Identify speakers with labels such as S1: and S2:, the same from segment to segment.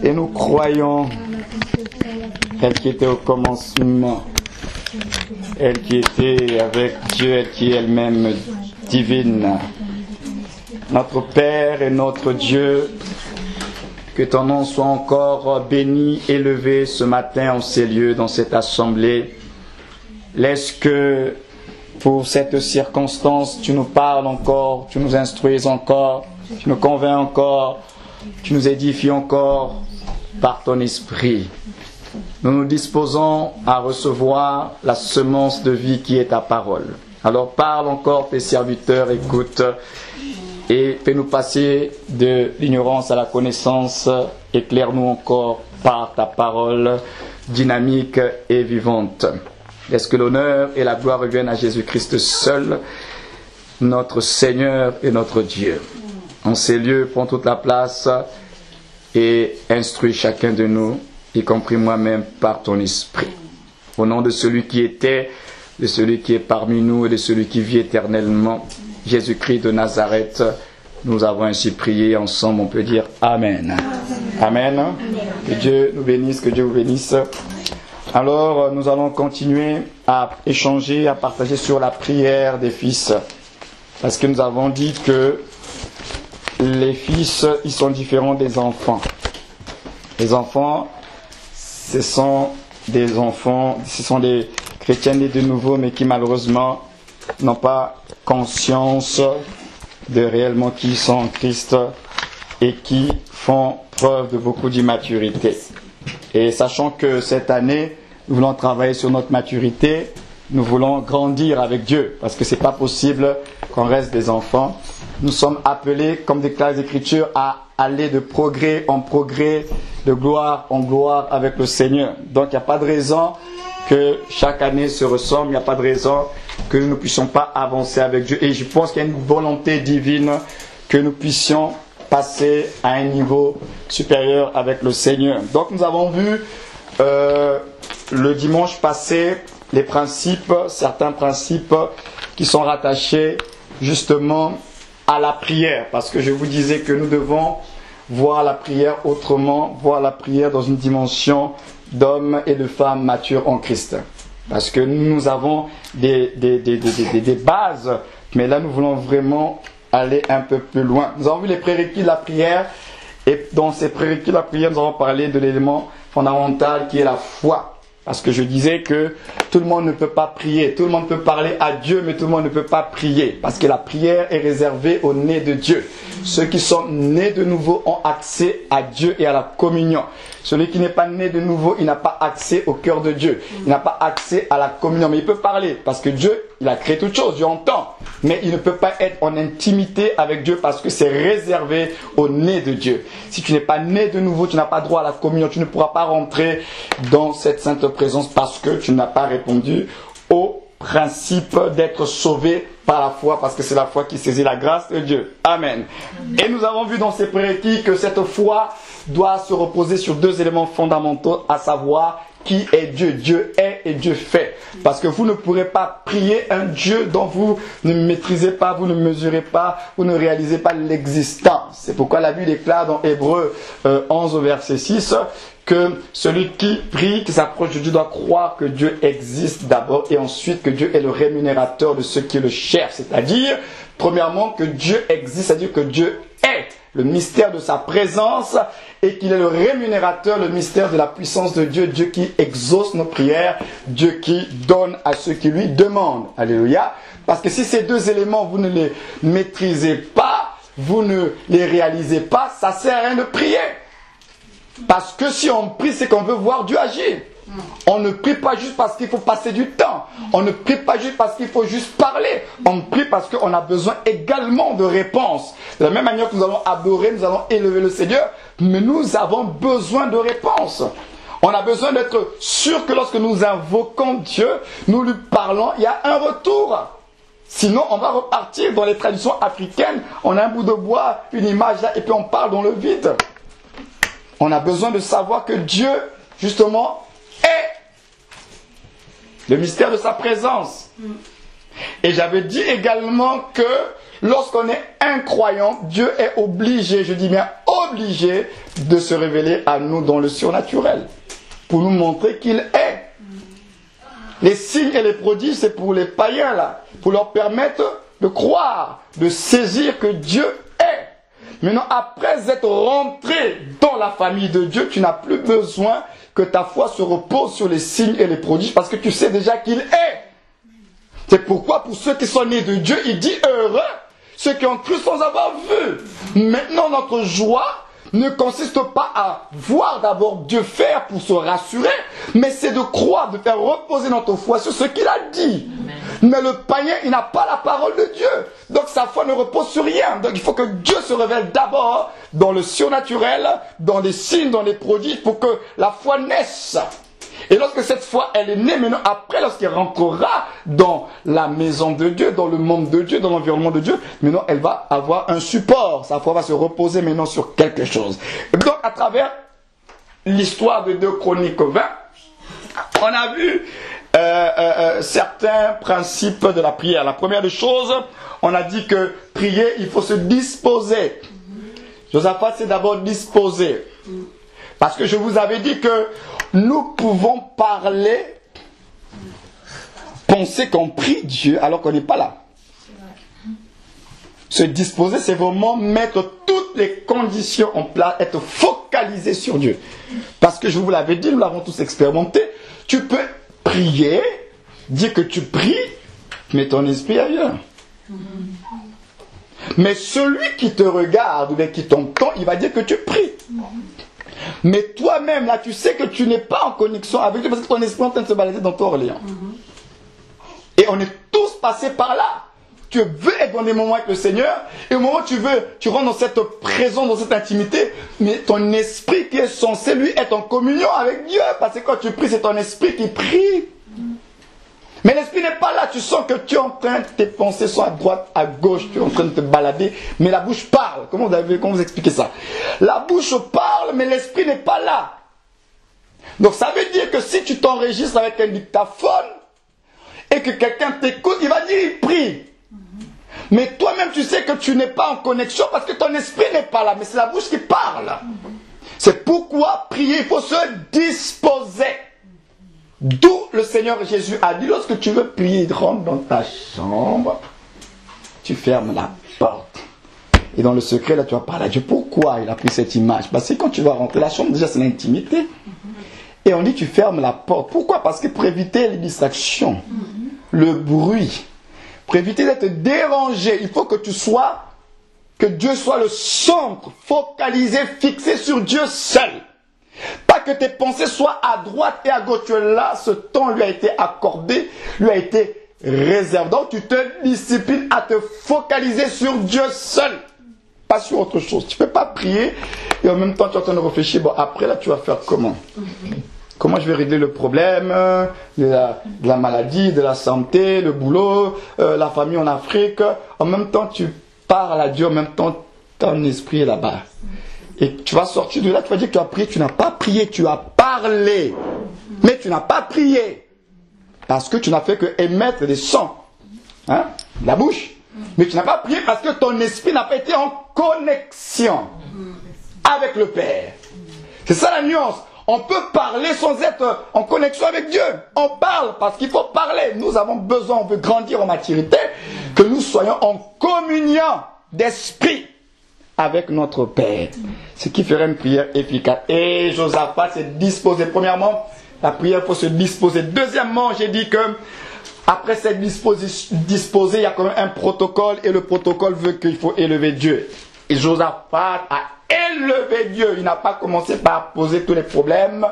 S1: Et nous croyons, elle qui était au commencement, elle qui était avec Dieu, elle qui est elle-même divine. Notre Père et notre Dieu, que ton nom soit encore béni, élevé ce matin en ces lieux, dans cette assemblée. Laisse que pour cette circonstance, tu nous parles encore, tu nous instruises encore, tu nous convaincs encore, tu nous édifies encore par ton esprit. Nous nous disposons à recevoir la semence de vie qui est ta parole. Alors parle encore, tes serviteurs, écoute, et fais-nous passer de l'ignorance à la connaissance. Éclaire-nous encore par ta parole dynamique et vivante. Laisse que l'honneur et la gloire reviennent à Jésus-Christ seul, notre Seigneur et notre Dieu. En ces lieux, prends toute la place et instruis chacun de nous, y compris moi-même, par ton esprit. Au nom de celui qui était, de celui qui est parmi nous et de celui qui vit éternellement, Jésus-Christ de Nazareth, nous avons ainsi prié ensemble, on peut dire Amen. Amen. Amen. Que Dieu nous bénisse, que Dieu vous bénisse. Alors, nous allons continuer à échanger, à partager sur la prière des fils. Parce que nous avons dit que les fils, ils sont différents des enfants. Les enfants, ce sont des enfants, ce sont des chrétiens nés de nouveau, mais qui malheureusement n'ont pas conscience de réellement qui ils sont en Christ et qui font preuve de beaucoup d'immaturité. Et sachant que cette année, nous voulons travailler sur notre maturité, nous voulons grandir avec Dieu, parce que ce n'est pas possible qu'on reste des enfants. Nous sommes appelés, comme déclare les Écritures, à aller de progrès en progrès, de gloire en gloire avec le Seigneur. Donc il n'y a pas de raison que chaque année se ressemble, il n'y a pas de raison que nous ne puissions pas avancer avec Dieu. Et je pense qu'il y a une volonté divine que nous puissions passer à un niveau supérieur avec le Seigneur. Donc nous avons vu le dimanche passé les principes, certains principes qui sont rattachés justement à la prière. Parce que je vous disais que nous devons voir la prière autrement, voir la prière dans une dimension d'hommes et de femmes matures en Christ. Parce que nous avons des bases, mais là nous voulons vraiment aller un peu plus loin. Nous avons vu les prérequis de la prière, et dans ces prérequis de la prière, nous avons parlé de l'élément fondamental qui est la foi. Parce que je disais que tout le monde ne peut pas prier, tout le monde peut parler à Dieu, mais tout le monde ne peut pas prier. Parce que la prière est réservée aux nés de Dieu. Ceux qui sont nés de nouveau ont accès à Dieu et à la communion. Celui qui n'est pas né de nouveau, il n'a pas accès au cœur de Dieu. Il n'a pas accès à la communion. Mais il peut parler, parce que Dieu, il a créé toutes choses, Dieu entend. Mais il ne peut pas être en intimité avec Dieu, parce que c'est réservé aux nés de Dieu. Si tu n'es pas né de nouveau, tu n'as pas droit à la communion. Tu ne pourras pas rentrer dans cette sainte présence, parce que tu n'as pas répondu au principe d'être sauvé par la foi, parce que c'est la foi qui saisit la grâce de Dieu. Amen. Et nous avons vu dans ces prérequis que cette foi doit se reposer sur deux éléments fondamentaux, à savoir qui est Dieu. Dieu est et Dieu fait. Parce que vous ne pourrez pas prier un Dieu dont vous ne maîtrisez pas, vous ne mesurez pas, vous ne réalisez pas l'existence. C'est pourquoi la Bible déclare dans Hébreux 11 au verset 6 que celui qui prie, qui s'approche de Dieu, doit croire que Dieu existe d'abord et ensuite que Dieu est le rémunérateur de ceux qui le cherchent. C'est-à-dire, premièrement, que Dieu existe, c'est-à-dire que Dieu est le mystère de sa présence et qu'il est le rémunérateur, le mystère de la puissance de Dieu, Dieu qui exauce nos prières, Dieu qui donne à ceux qui lui demandent. Alléluia. Parce que si ces deux éléments, vous ne les maîtrisez pas, vous ne les réalisez pas, ça ne sert à rien de prier. Parce que si on prie, c'est qu'on veut voir Dieu agir. On ne prie pas juste parce qu'il faut passer du temps. On ne prie pas juste parce qu'il faut juste parler. On prie parce qu'on a besoin également de réponses. De la même manière que nous allons adorer, nous allons élever le Seigneur, mais nous avons besoin de réponses. On a besoin d'être sûr que lorsque nous invoquons Dieu, nous lui parlons, il y a un retour. Sinon, on va repartir dans les traditions africaines. On a un bout de bois, une image là, et puis on parle dans le vide. On a besoin de savoir que Dieu, justement, est le mystère de sa présence. Et j'avais dit également que lorsqu'on est incroyant, Dieu est obligé, je dis bien obligé, de se révéler à nous dans le surnaturel, pour nous montrer qu'il est. Les signes et les prodiges, c'est pour les païens là, pour leur permettre de croire, de saisir que Dieu est. Maintenant, après être rentré dans la famille de Dieu, tu n'as plus besoin que ta foi se repose sur les signes et les prodiges, parce que tu sais déjà qu'il est. C'est pourquoi pour ceux qui sont nés de Dieu, il dit heureux, ceux qui ont cru sans avoir vu. Maintenant, notre joie ne consiste pas à voir d'abord Dieu faire pour se rassurer, mais c'est de croire, de faire reposer notre foi sur ce qu'il a dit. Amen. Mais le païen, il n'a pas la parole de Dieu. Donc sa foi ne repose sur rien. Donc il faut que Dieu se révèle d'abord dans le surnaturel, dans les signes, dans les prodiges, pour que la foi naisse. Et lorsque cette foi, elle est née, maintenant, après, lorsqu'elle rentrera dans la maison de Dieu, dans le monde de Dieu, dans l'environnement de Dieu, maintenant, elle va avoir un support. Sa foi va se reposer maintenant sur quelque chose. Et donc, à travers l'histoire de 2 Chroniques 20, on a vu certains principes de la prière. La première des choses, on a dit que prier, il faut se disposer. Josaphat s'est d'abord disposé. Parce que je vous avais dit que nous pouvons parler, penser qu'on prie Dieu alors qu'on n'est pas là. Se disposer, c'est vraiment mettre toutes les conditions en place, être focalisé sur Dieu. Parce que je vous l'avais dit, nous l'avons tous expérimenté, tu peux prier, dire que tu pries, mais ton esprit ailleurs. Mais celui qui te regarde ou bien qui t'entend, il va dire que tu pries. Mais toi-même, là, tu sais que tu n'es pas en connexion avec Dieu parce que ton esprit est en train de se balader dans ton Orléans. Et on est tous passés par là. Tu veux être dans des moments avec le Seigneur, et au moment où tu rentres dans cette présence, dans cette intimité, mais ton esprit qui est censé, lui, être en communion avec Dieu, parce que quand tu pries, c'est ton esprit qui prie. Mais l'esprit n'est pas là, tu sens que tu es en train, tes pensées sont à droite, à gauche, tu es en train de te balader, mais la bouche parle. Comment vous expliquez ça? La bouche parle, mais l'esprit n'est pas là. Donc ça veut dire que si tu t'enregistres avec un dictaphone, et que quelqu'un t'écoute, il va dire, il prie. Mais toi-même, tu sais que tu n'es pas en connexion parce que ton esprit n'est pas là, mais c'est la bouche qui parle. C'est pourquoi prier, il faut se disposer. D'où le Seigneur Jésus a dit, lorsque tu veux prier, rentre dans ta chambre, tu fermes la porte. Et dans le secret, là, tu vas parler à Dieu. Pourquoi il a pris cette image? Parce que quand tu vas rentrer, la chambre, déjà, c'est l'intimité. Et on dit, tu fermes la porte. Pourquoi? Parce que pour éviter les distractions, le bruit, pour éviter d'être dérangé, il faut que que Dieu soit le centre, focalisé, fixé sur Dieu seul. Pas que tes pensées soient à droite et à gauche. Tu es là, ce temps lui a été accordé, lui a été réservé. Donc tu te disciplines à te focaliser sur Dieu seul, pas sur autre chose. Tu ne peux pas prier et en même temps tu es en train de réfléchir, bon après là tu vas faire comment? Comment je vais régler le problème de la maladie, de la santé, le boulot, la famille en Afrique. En même temps tu parles à Dieu, en même temps ton esprit est là-bas. Et tu vas sortir de là, tu vas dire que tu as prié, tu n'as pas prié, tu as parlé. Mais tu n'as pas prié. Parce que tu n'as fait que émettre des sons. Hein, la bouche. Mais tu n'as pas prié parce que ton esprit n'a pas été en connexion avec le Père. C'est ça la nuance. On peut parler sans être en connexion avec Dieu. On parle parce qu'il faut parler. Nous avons besoin, on veut grandir en maturité, que nous soyons en communion d'esprit avec notre Père. Ce qui ferait une prière efficace. Et Josaphat s'est disposé. Premièrement, la prière, il faut se disposer. Deuxièmement, j'ai dit que après s'être disposé, il y a quand même un protocole. Et le protocole veut qu'il faut élever Dieu. Et Josaphat a élevé Dieu. Il n'a pas commencé par poser tous les problèmes.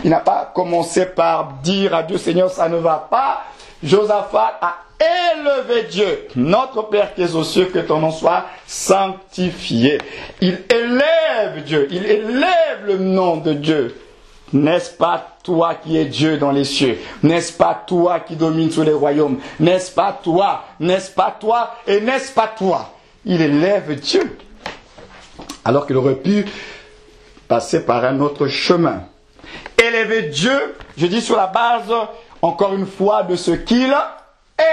S1: Il n'a pas commencé par dire à Dieu, Seigneur, ça ne va pas. Josaphat a élevé Dieu. Notre Père qui es aux cieux, que ton nom soit sanctifié. Il élève Dieu. Il élève le nom de Dieu. N'est-ce pas toi qui es Dieu dans les cieux? N'est-ce pas toi qui domines sur les royaumes? N'est-ce pas toi? N'est-ce pas toi? Et n'est-ce pas toi? Il élève Dieu. Alors qu'il aurait pu passer par un autre chemin. Élever Dieu, je dis sur la base, encore une fois, de ce qu'il est.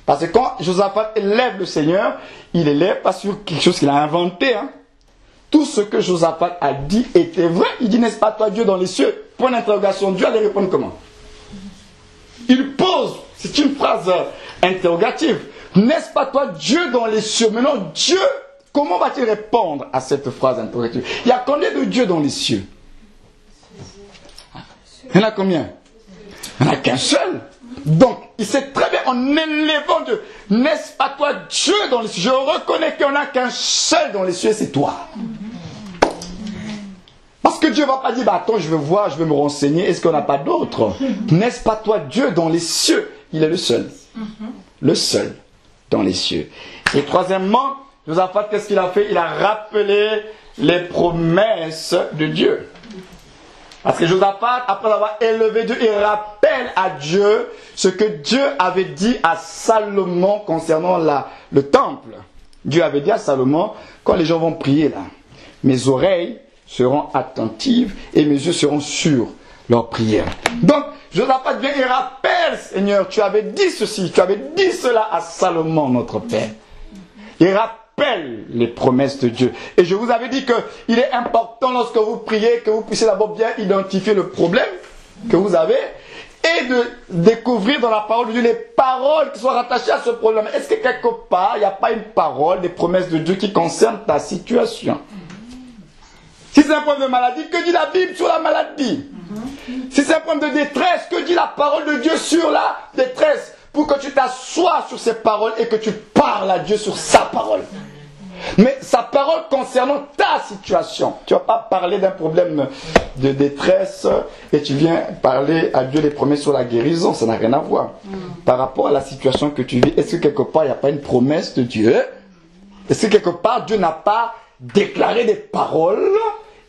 S1: Parce que quand Josaphat élève le Seigneur, il élève pas sur quelque chose qu'il a inventé. Hein. Tout ce que Josaphat a dit était vrai. Il dit, n'est-ce pas toi Dieu dans les cieux? Point d'interrogation. Dieu allait répondre comment? Il pose, c'est une phrase interrogative. N'est-ce pas toi Dieu dans les cieux? Maintenant, Dieu, comment va-t-il répondre à cette phrase interrogative? Il y a combien de dieux dans les cieux? Il y en a combien? Il n'y en a qu'un seul. Donc, il sait très bien, en élevant Dieu, n'est-ce pas toi Dieu dans les cieux? Je reconnais qu'il n'y en a qu'un seul dans les cieux, c'est toi. Parce que Dieu ne va pas dire, bah, attends, je vais voir, je vais me renseigner, est-ce qu'on n'a pas d'autre? N'est-ce pas toi Dieu dans les cieux? Il est le seul. Le seul dans les cieux. Et troisièmement, Josaphat, qu'est-ce qu'il a fait? Il a rappelé les promesses de Dieu. Parce que Josaphat, après avoir élevé Dieu, il rappelle à Dieu ce que Dieu avait dit à Salomon concernant le temple. Dieu avait dit à Salomon, quand les gens vont prier là, mes oreilles seront attentives et mes yeux seront sur leur prière. Donc, Josaphat vient et rappelle, Seigneur, tu avais dit ceci, tu avais dit cela à Salomon, notre Père. Il rappelle les promesses de Dieu. Et je vous avais dit qu'il est important lorsque vous priez que vous puissiez d'abord bien identifier le problème que vous avez et de découvrir dans la parole de Dieu les paroles qui sont rattachées à ce problème. Est-ce que quelque part, il n'y a pas une parole, des promesses de Dieu qui concernent ta situation? Si c'est un problème de maladie, que dit la Bible sur la maladie? Si c'est un problème de détresse, que dit la parole de Dieu sur la détresse? Pour que tu t'assoies sur ces paroles et que tu parles à Dieu sur sa parole. Mais sa parole concernant ta situation. Tu ne vas pas parler d'un problème de détresse et tu viens parler à Dieu les promesses sur la guérison. Ça n'a rien à voir. Par rapport à la situation que tu vis, est-ce que quelque part il n'y a pas une promesse de Dieu? Est-ce que quelque part Dieu n'a pas déclaré des paroles?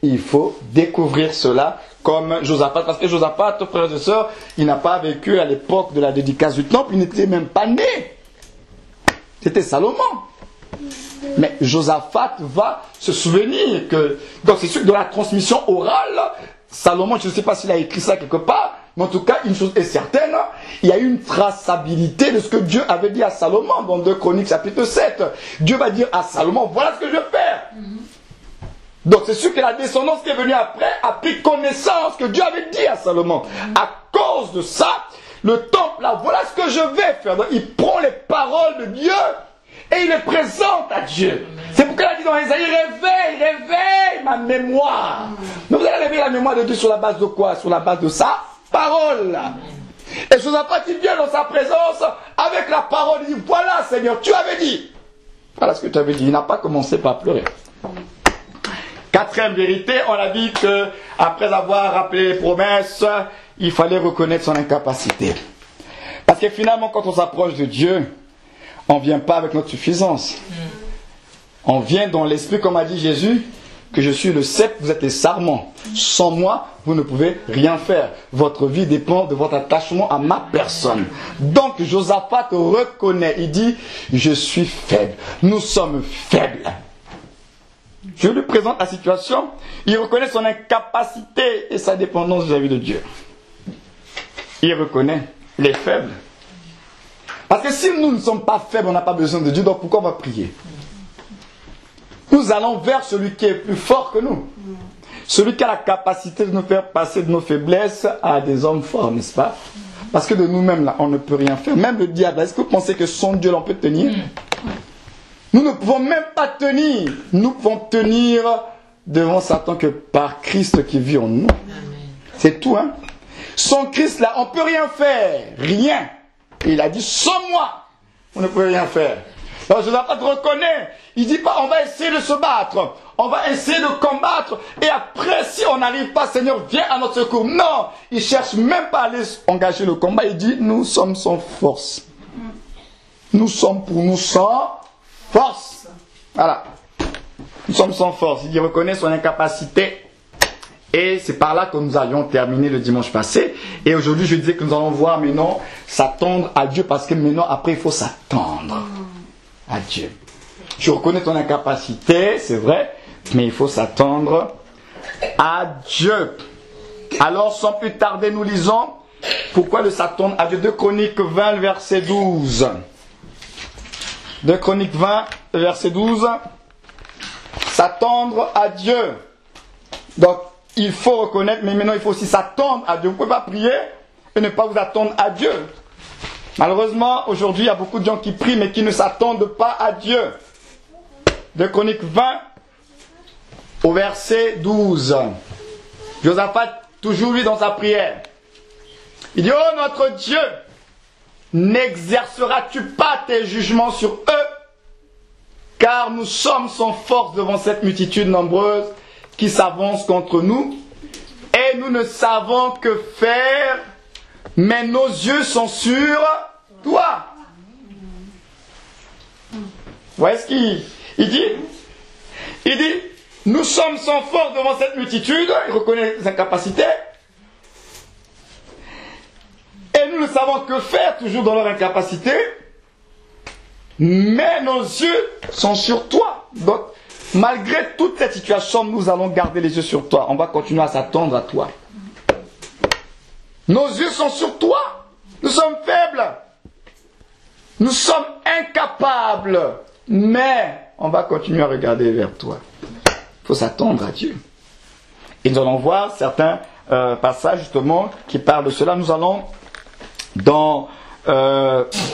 S1: Il faut découvrir cela comme Josaphat. Parce que Josaphat, frères et sœurs, il n'a pas vécu à l'époque de la dédicace du temple. Il n'était même pas né. C'était Salomon. Mais Josaphat va se souvenir que... Donc c'est sûr que dans la transmission orale, Salomon, je ne sais pas s'il a écrit ça quelque part, mais en tout cas, une chose est certaine, il y a une traçabilité de ce que Dieu avait dit à Salomon dans 2 Chroniques chapitre 7. Dieu va dire à Salomon, voilà ce que je vais faire. Donc c'est sûr que la descendance qui est venue après a pris connaissance que Dieu avait dit à Salomon. À cause de ça, le temple là, voilà ce que je vais faire. Donc, il prend les paroles de Dieu et il les présente à Dieu. C'est pourquoi il a dit dans Isaïe, réveille ma mémoire. Donc vous allez réveiller la mémoire de Dieu sur la base de quoi? Sur la base de sa parole. Et Josaphat, il vient dans sa présence avec la parole. Il dit, voilà Seigneur, tu avais dit. Voilà ce que tu avais dit. Il n'a pas commencé par pleurer. Quatrième vérité, on a dit que après avoir rappelé les promesses, il fallait reconnaître son incapacité. Parce que finalement, quand on s'approche de Dieu, on ne vient pas avec notre suffisance. On vient dans l'esprit, comme a dit Jésus, que je suis le cep, vous êtes les sarments. Sans moi, vous ne pouvez rien faire. Votre vie dépend de votre attachement à ma personne. Donc Josaphat reconnaît, il dit, je suis faible. Nous sommes faibles. Je lui présente la situation, il reconnaît son incapacité et sa dépendance vis-à-vis de Dieu. Il reconnaît, il est faible. Parce que si nous ne sommes pas faibles, on n'a pas besoin de Dieu, donc pourquoi on va prier? Nous allons vers celui qui est plus fort que nous. Celui qui a la capacité de nous faire passer de nos faiblesses à des hommes forts, n'est-ce pas? Parce que de nous-mêmes, là, on ne peut rien faire. Même le diable, est-ce que vous pensez que son Dieu, l'on peut tenir? Nous ne pouvons même pas tenir. Nous pouvons tenir devant Satan que par Christ qui vit en nous. C'est tout, hein. Sans Christ, là, on ne peut rien faire. Rien. Et il a dit, sans moi, on ne peut rien faire. Alors Josaphat reconnaît. Il dit pas, on va essayer de se battre. On va essayer de combattre. Et après, si on n'arrive pas, Seigneur, viens à notre secours. Non, il cherche même pas à aller engager le combat. Il dit, nous sommes sans force. Nous sommes pour nous sans force. Voilà. Nous sommes sans force. Il reconnaît son incapacité. Et c'est par là que nous allions terminer le dimanche passé. Et aujourd'hui, je disais que nous allons voir maintenant s'attendre à Dieu. Parce que maintenant, après, il faut s'attendre à Dieu. Je reconnais ton incapacité, c'est vrai. Mais il faut s'attendre à Dieu. Alors, sans plus tarder, nous lisons pourquoi de s'attendre à Dieu. 2 Chroniques 20, verset 12. 2 Chroniques 20, verset 12. S'attendre à Dieu. Donc, il faut reconnaître, mais maintenant il faut aussi s'attendre à Dieu. Vous ne pouvez pas prier et ne pas vous attendre à Dieu. Malheureusement, aujourd'hui, il y a beaucoup de gens qui prient, mais qui ne s'attendent pas à Dieu. 2 Chroniques 20, au verset 12. Josaphat, toujours lui dans sa prière. Il dit, oh notre Dieu, n'exerceras-tu pas tes jugements sur eux? Car nous sommes sans force devant cette multitude nombreuse qui s'avance contre nous, et nous ne savons que faire, mais nos yeux sont sur toi. Vous voyez ce qu'il dit? Il dit, nous sommes sans force devant cette multitude, il reconnaît ses incapacités, et nous ne savons que faire, toujours dans leur incapacité, mais nos yeux sont sur toi. Donc, malgré toute cette situation, nous allons garder les yeux sur toi. On va continuer à s'attendre à toi. Nos yeux sont sur toi. Nous sommes faibles. Nous sommes incapables. Mais on va continuer à regarder vers toi. Il faut s'attendre à Dieu. Et nous allons voir certains passages justement qui parlent de cela. Nous allons dans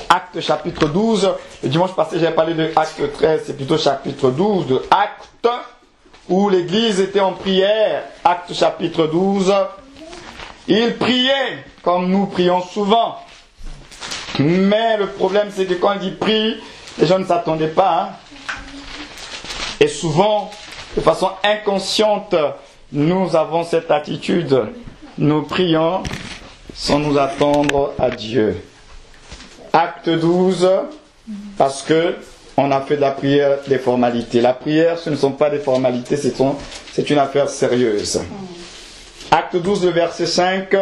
S1: Actes chapitre 12. Le dimanche passé j'avais parlé de Acte 13. C'est plutôt chapitre 12 de Actes où l'église était en prière. Acte chapitre 12. Ils priaient comme nous prions souvent. Mais le problème c'est que quand ils prient, les gens ne s'attendaient pas. Hein. Et souvent, de façon inconsciente, nous avons cette attitude. Nous prions sans nous attendre à Dieu. Acte 12, parce que on a fait de la prière des formalités. La prière, ce ne sont pas des formalités, c'est une affaire sérieuse. Acte 12, le verset 5.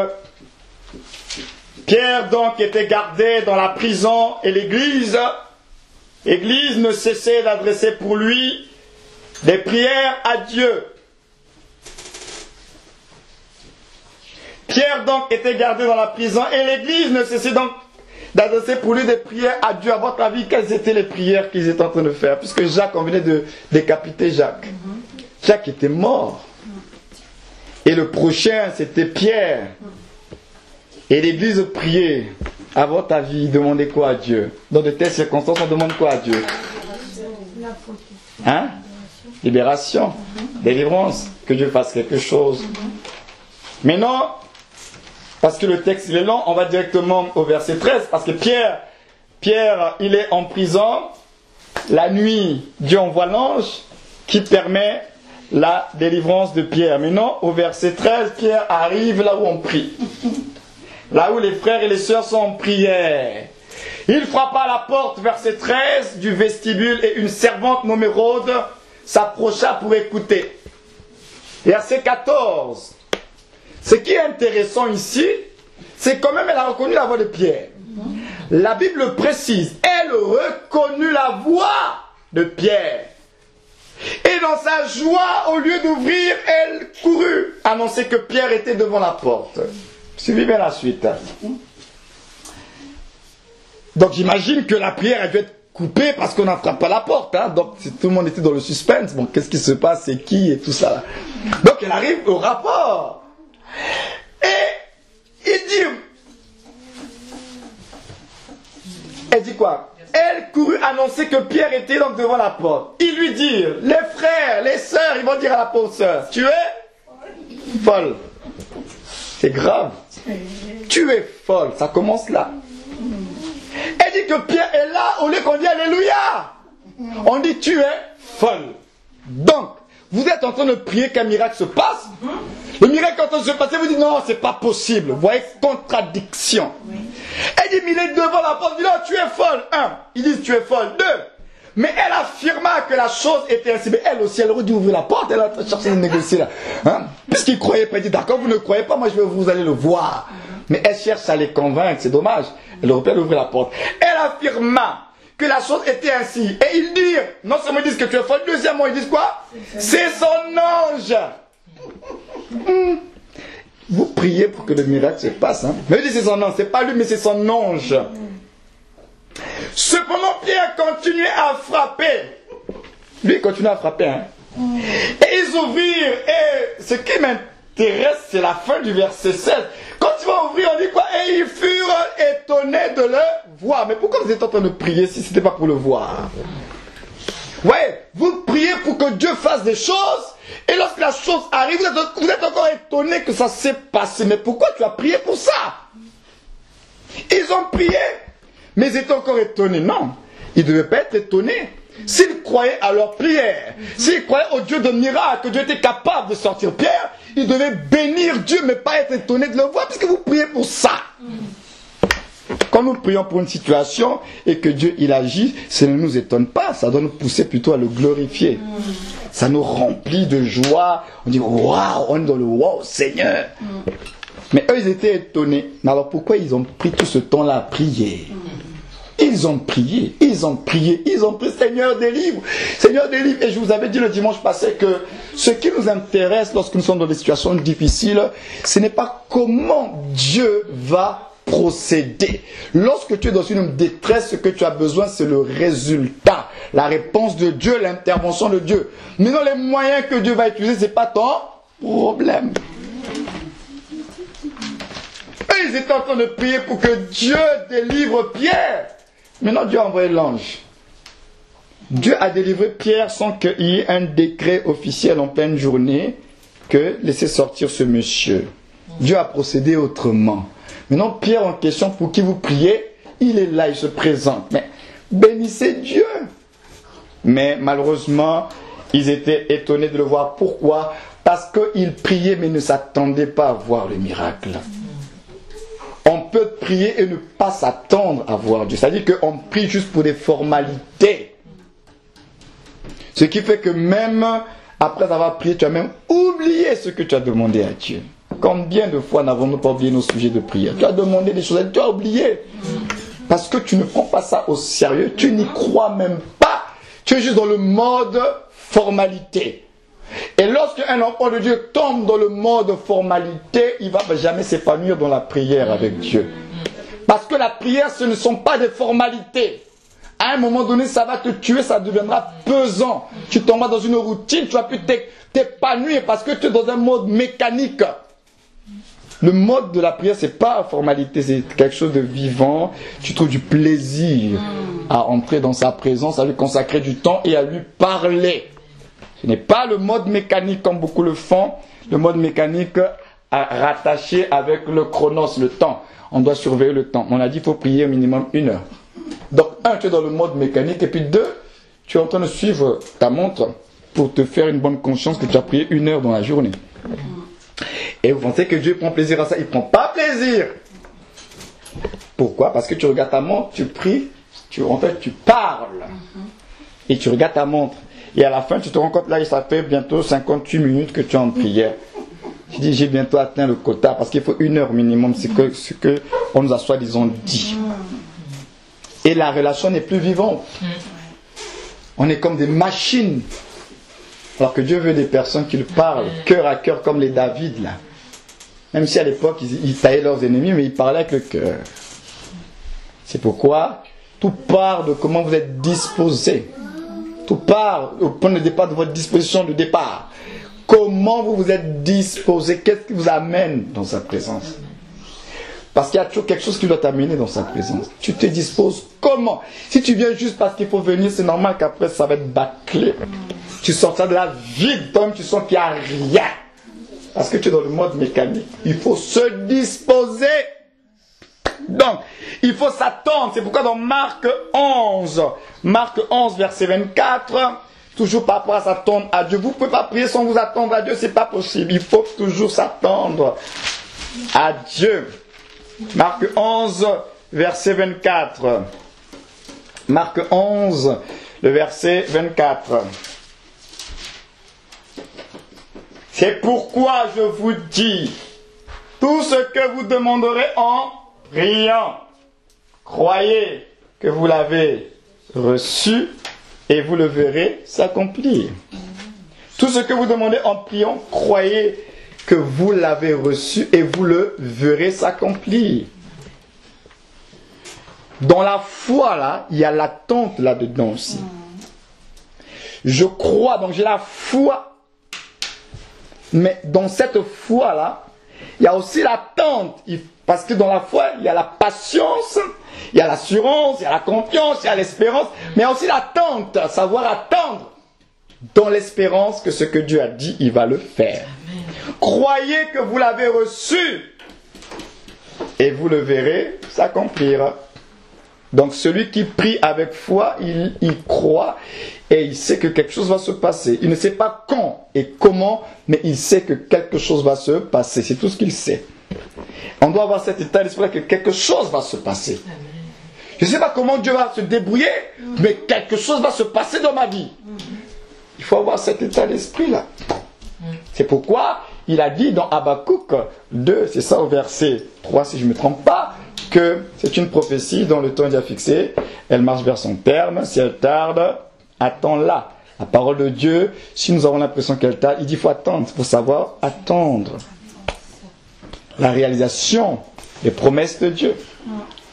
S1: Pierre donc était gardé dans la prison et l'église ne cessait d'adresser pour lui des prières à Dieu. Pierre donc était gardé dans la prison et l'église ne cessait donc d'adresser pour lui des prières à Dieu. À votre avis, quelles étaient les prières qu'ils étaient en train de faire? Puisque Jacques, on venait de décapiter Jacques. Jacques était mort. Et le prochain, c'était Pierre. Et l'église priait. À votre avis, demandez quoi à Dieu? Dans de telles circonstances, on demande quoi à Dieu? Hein? Libération, délivrance, que Dieu fasse quelque chose. Mais non, parce que le texte il est long, on va directement au verset 13, parce que Pierre, il est en prison. La nuit, Dieu envoie l'ange qui permet la délivrance de Pierre. Mais non, au verset 13, Pierre arrive là où on prie. Là où les frères et les sœurs sont en prière. Il frappa à la porte, verset 13, du vestibule, et une servante nommée Rhode s'approcha pour écouter. Verset 14. Ce qui est intéressant ici, c'est quand même elle a reconnu la voix de Pierre. La Bible précise, elle reconnut la voix de Pierre. Et dans sa joie, au lieu d'ouvrir, elle courut annoncer que Pierre était devant la porte. Suivez bien la suite. Donc j'imagine que la prière a dû être coupée parce qu'on n'a frappé à la porte. Hein. Donc tout le monde était dans le suspense. Bon, qu'est-ce qui se passe, c'est qui et tout ça. Donc elle arrive au rapport. Et il dit... Elle dit quoi? Elle courut annoncer que Pierre était donc devant la porte. Ils lui dirent, les frères, les sœurs, ils vont dire à la pauvre sœur, tu es folle. C'est grave. Tu es folle. Ça commence là. Elle dit que Pierre est là au lieu qu'on dit Alléluia. On dit tu es folle. Donc, vous êtes en train de prier qu'un miracle se passe. Le miracle est en train de se passer, vous dites non, c'est pas possible. Vous voyez, contradiction. Elle dit, mais il est devant la porte, il dit non, tu es folle. 1. Ils disent tu es folle. 2. Mais elle affirma que la chose était ainsi. Mais elle aussi, elle aurait dû ouvrir la porte, elle a cherché à négocier là. Hein? Puisqu'il croyait pas, il dit d'accord, vous ne croyez pas, moi vous allez le voir. Mais elle cherche à les convaincre, c'est dommage. Elle aurait pu ouvrir la porte. Elle affirma que la chose était ainsi. Et ils dirent, non seulement ils disent que tu es folle, deuxièmement ils disent quoi? C'est son ange. Vous priez pour que le miracle se passe. Hein? Mais ils disent c'est son ange, c'est pas lui mais c'est son ange. Cependant, Pierre continuait à frapper. Lui, il continuait à frapper. Hein. Et ils ouvrirent. Et ce qui m'intéresse, c'est la fin du verset 16. Quand ils vont ouvrir, on dit quoi? Et ils furent étonnés de le voir. Mais pourquoi vous êtes en train de prier si ce n'était pas pour le voir? Ouais, vous priez pour que Dieu fasse des choses. Et lorsque la chose arrive, vous êtes encore étonné que ça s'est passé. Mais pourquoi tu as prié pour ça? Ils ont prié, mais ils étaient encore étonnés. Non, ils ne devaient pas être étonnés. S'ils croyaient à leur prière, s'ils croyaient au Dieu de miracles, que Dieu était capable de sortir Pierre, ils devaient bénir Dieu, mais pas être étonnés de le voir, puisque vous priez pour ça. Quand nous prions pour une situation et que Dieu il agit, ça ne nous étonne pas, ça doit nous pousser plutôt à le glorifier. Ça nous remplit de joie, on dit waouh, on est dans le waouh Seigneur. Mais eux ils étaient étonnés. Mais alors pourquoi ils ont pris tout ce temps-là à prier? Ils ont prié, ils ont prié, ils ont prié, Seigneur délivre, Seigneur délivre. Et je vous avais dit le dimanche passé que ce qui nous intéresse lorsque nous sommes dans des situations difficiles, ce n'est pas comment Dieu va procéder. Lorsque tu es dans une détresse, ce que tu as besoin, c'est le résultat, la réponse de Dieu, l'intervention de Dieu. Mais non, les moyens que Dieu va utiliser, ce n'est pas ton problème. Et ils étaient en train de prier pour que Dieu délivre Pierre. Maintenant, Dieu a envoyé l'ange. Dieu a délivré Pierre sans qu'il y ait un décret officiel en pleine journée que laissez sortir ce monsieur. Dieu a procédé autrement. Maintenant, Pierre en question, pour qui vous priez, il est là, il se présente. Mais bénissez Dieu. Mais malheureusement, ils étaient étonnés de le voir. Pourquoi? Parce qu'ils priaient mais ne s'attendaient pas à voir le miracle. On peut prier et ne pas s'attendre à voir Dieu. C'est-à-dire qu'on prie juste pour des formalités. Ce qui fait que même après avoir prié, tu as même oublié ce que tu as demandé à Dieu. Combien de fois n'avons-nous pas oublié nos sujets de prière? Tu as demandé des choses, tu as oublié. Parce que tu ne prends pas ça au sérieux, tu n'y crois même pas. Tu es juste dans le mode formalité. Et lorsqu'un enfant de Dieu tombe dans le mode formalité, il ne va jamais s'épanouir dans la prière avec Dieu. Parce que la prière, ce ne sont pas des formalités. À un moment donné, ça va te tuer, ça deviendra pesant. Tu tomberas dans une routine, tu vas plus t'épanouir parce que tu es dans un mode mécanique. Le mode de la prière, ce n'est pas une formalité, c'est quelque chose de vivant. Tu trouves du plaisir à entrer dans sa présence, à lui consacrer du temps et à lui parler. Ce n'est pas le mode mécanique comme beaucoup le font, le mode mécanique rattaché avec le chronos, le temps. On doit surveiller le temps. On a dit qu'il faut prier au minimum 1 heure. Donc, 1, tu es dans le mode mécanique, et puis 2, tu es en train de suivre ta montre pour te faire une bonne conscience que tu as prié 1 heure dans la journée. Et vous pensez que Dieu prend plaisir à ça? Il ne prend pas plaisir. Pourquoi? Parce que tu regardes ta montre, tu pries, en fait tu parles. Et tu regardes ta montre. Et à la fin, tu te rends compte, là, ça fait bientôt 58 minutes que tu es en prière. Tu dis, j'ai bientôt atteint le quota, parce qu'il faut 1 heure minimum, c'est ce qu'on nous a soi-disant dit. Et la relation n'est plus vivante. On est comme des machines. Alors que Dieu veut des personnes qui le parlent, cœur à cœur, comme les David, là. Même si à l'époque, ils taillaient leurs ennemis, mais ils parlaient avec le cœur. C'est pourquoi tout part de comment vous êtes disposé. Tout part au point de départ de votre disposition de départ. Comment vous vous êtes disposé? Qu'est-ce qui vous amène dans sa présence? Parce qu'il y a toujours quelque chose qui doit t'amener dans sa présence. Tu te disposes comment? Si tu viens juste parce qu'il faut venir, c'est normal qu'après ça va être bâclé. Tu sortiras de la vide, toi-même tu sens qu'il n'y a rien. Parce que tu es dans le mode mécanique. Il faut se disposer. Donc, il faut s'attendre. C'est pourquoi dans Marc 11, verset 24, toujours par rapport à s'attendre à Dieu. Vous ne pouvez pas prier sans vous attendre à Dieu, c'est pas possible. Il faut toujours s'attendre à Dieu. Marc 11, verset 24. Marc 11, le verset 24. C'est pourquoi je vous dis, tout ce que vous demanderez en priant, croyez que vous l'avez reçu et vous le verrez s'accomplir. Tout ce que vous demandez en priant, croyez que vous l'avez reçu et vous le verrez s'accomplir. Dans la foi, là, il y a l'attente là-dedans aussi. Je crois, donc j'ai la foi. Mais dans cette foi-là, il y a aussi l'attente. Parce que dans la foi, il y a la patience, il y a l'assurance, il y a la confiance, il y a l'espérance. Mais il y a aussi l'attente, savoir attendre dans l'espérance que ce que Dieu a dit, il va le faire. Amen. Croyez que vous l'avez reçu et vous le verrez s'accomplir. Donc celui qui prie avec foi, il croit et il sait que quelque chose va se passer. Il ne sait pas quand et comment, mais il sait que quelque chose va se passer. C'est tout ce qu'il sait. On doit avoir cet état d'esprit que quelque chose va se passer. Je ne sais pas comment Dieu va se débrouiller, mais quelque chose va se passer dans ma vie. Il faut avoir cet état d'esprit-là. C'est pourquoi il a dit dans Habakkuk 2, c'est ça au verset 3 si je ne me trompe pas, que c'est une prophétie dont le temps est déjà fixé, elle marche vers son terme, si elle tarde, attends-la. La parole de Dieu, si nous avons l'impression qu'elle tarde, il dit qu'il faut attendre, il faut savoir attendre. La réalisation des promesses de Dieu.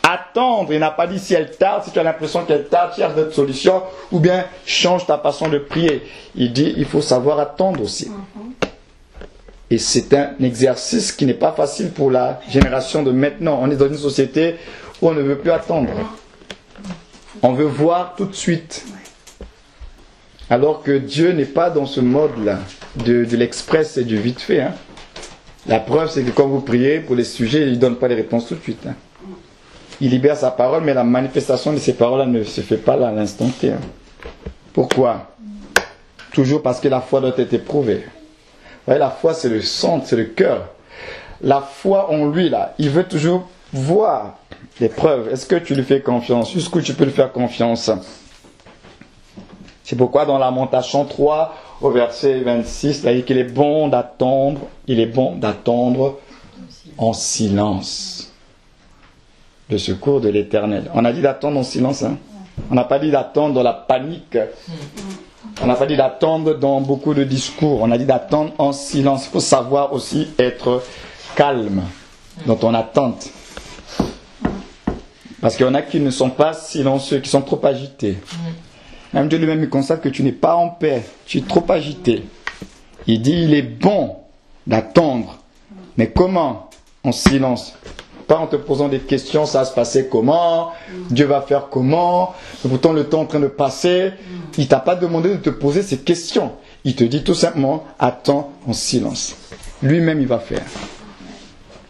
S1: Attendre, il n'a pas dit si elle tarde, si tu as l'impression qu'elle tarde, cherche d'autres solutions, ou bien change ta façon de prier. Il dit il faut savoir attendre aussi. Et c'est un exercice qui n'est pas facile pour la génération de maintenant. On est dans une société où on ne veut plus attendre. On veut voir tout de suite. Alors que Dieu n'est pas dans ce mode-là de l'express et du vite fait. Hein. La preuve, c'est que quand vous priez pour les sujets, il ne donne pas les réponses tout de suite. Hein. Il libère sa parole, mais la manifestation de ces paroles ne se fait pas là à l'instant T. Hein. Pourquoi ? Toujours parce que la foi doit être éprouvée. Vous voyez, la foi, c'est le centre, c'est le cœur. La foi en lui, là, il veut toujours voir les preuves. Est-ce que tu lui fais confiance ? Jusqu'où tu peux lui faire confiance ? C'est pourquoi dans Lamentation 3, au verset 26, il dit qu'il est bon d'attendre, en silence le secours de l'Éternel. On a dit d'attendre en silence, hein? On n'a pas dit d'attendre dans la panique. On n'a pas dit d'attendre dans beaucoup de discours. On a dit d'attendre en silence. Il faut savoir aussi être calme dans ton attente. Parce qu'il y en a qui ne sont pas silencieux, qui sont trop agités. Même Dieu lui-même constate que tu n'es pas en paix. Tu es trop agité. Il dit il est bon d'attendre. Mais comment ? En silence. Pas en te posant des questions, ça va se passer comment ? Dieu va faire comment ? Pourtant le temps est en train de passer. Il ne t'a pas demandé de te poser ces questions. Il te dit tout simplement, attends en silence. Lui-même il va faire.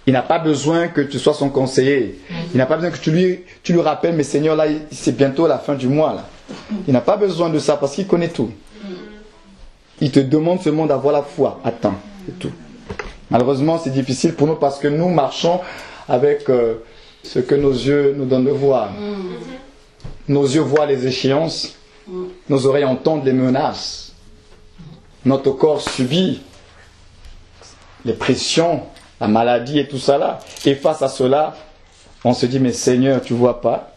S1: Il n'a pas besoin que tu sois son conseiller. Il n'a pas besoin que tu lui rappelles, mais Seigneur, là, c'est bientôt la fin du mois. Là. Il n'a pas besoin de ça parce qu'il connaît tout. Il te demande seulement d'avoir la foi. Attends, c'est tout. Malheureusement, c'est difficile pour nous parce que nous marchons avec ce que nos yeux nous donnent de voir. Nos yeux voient les échéances, nos oreilles entendent les menaces, notre corps subit les pressions, la maladie et tout ça là. Et face à cela, on se dit, mais Seigneur, tu vois pas.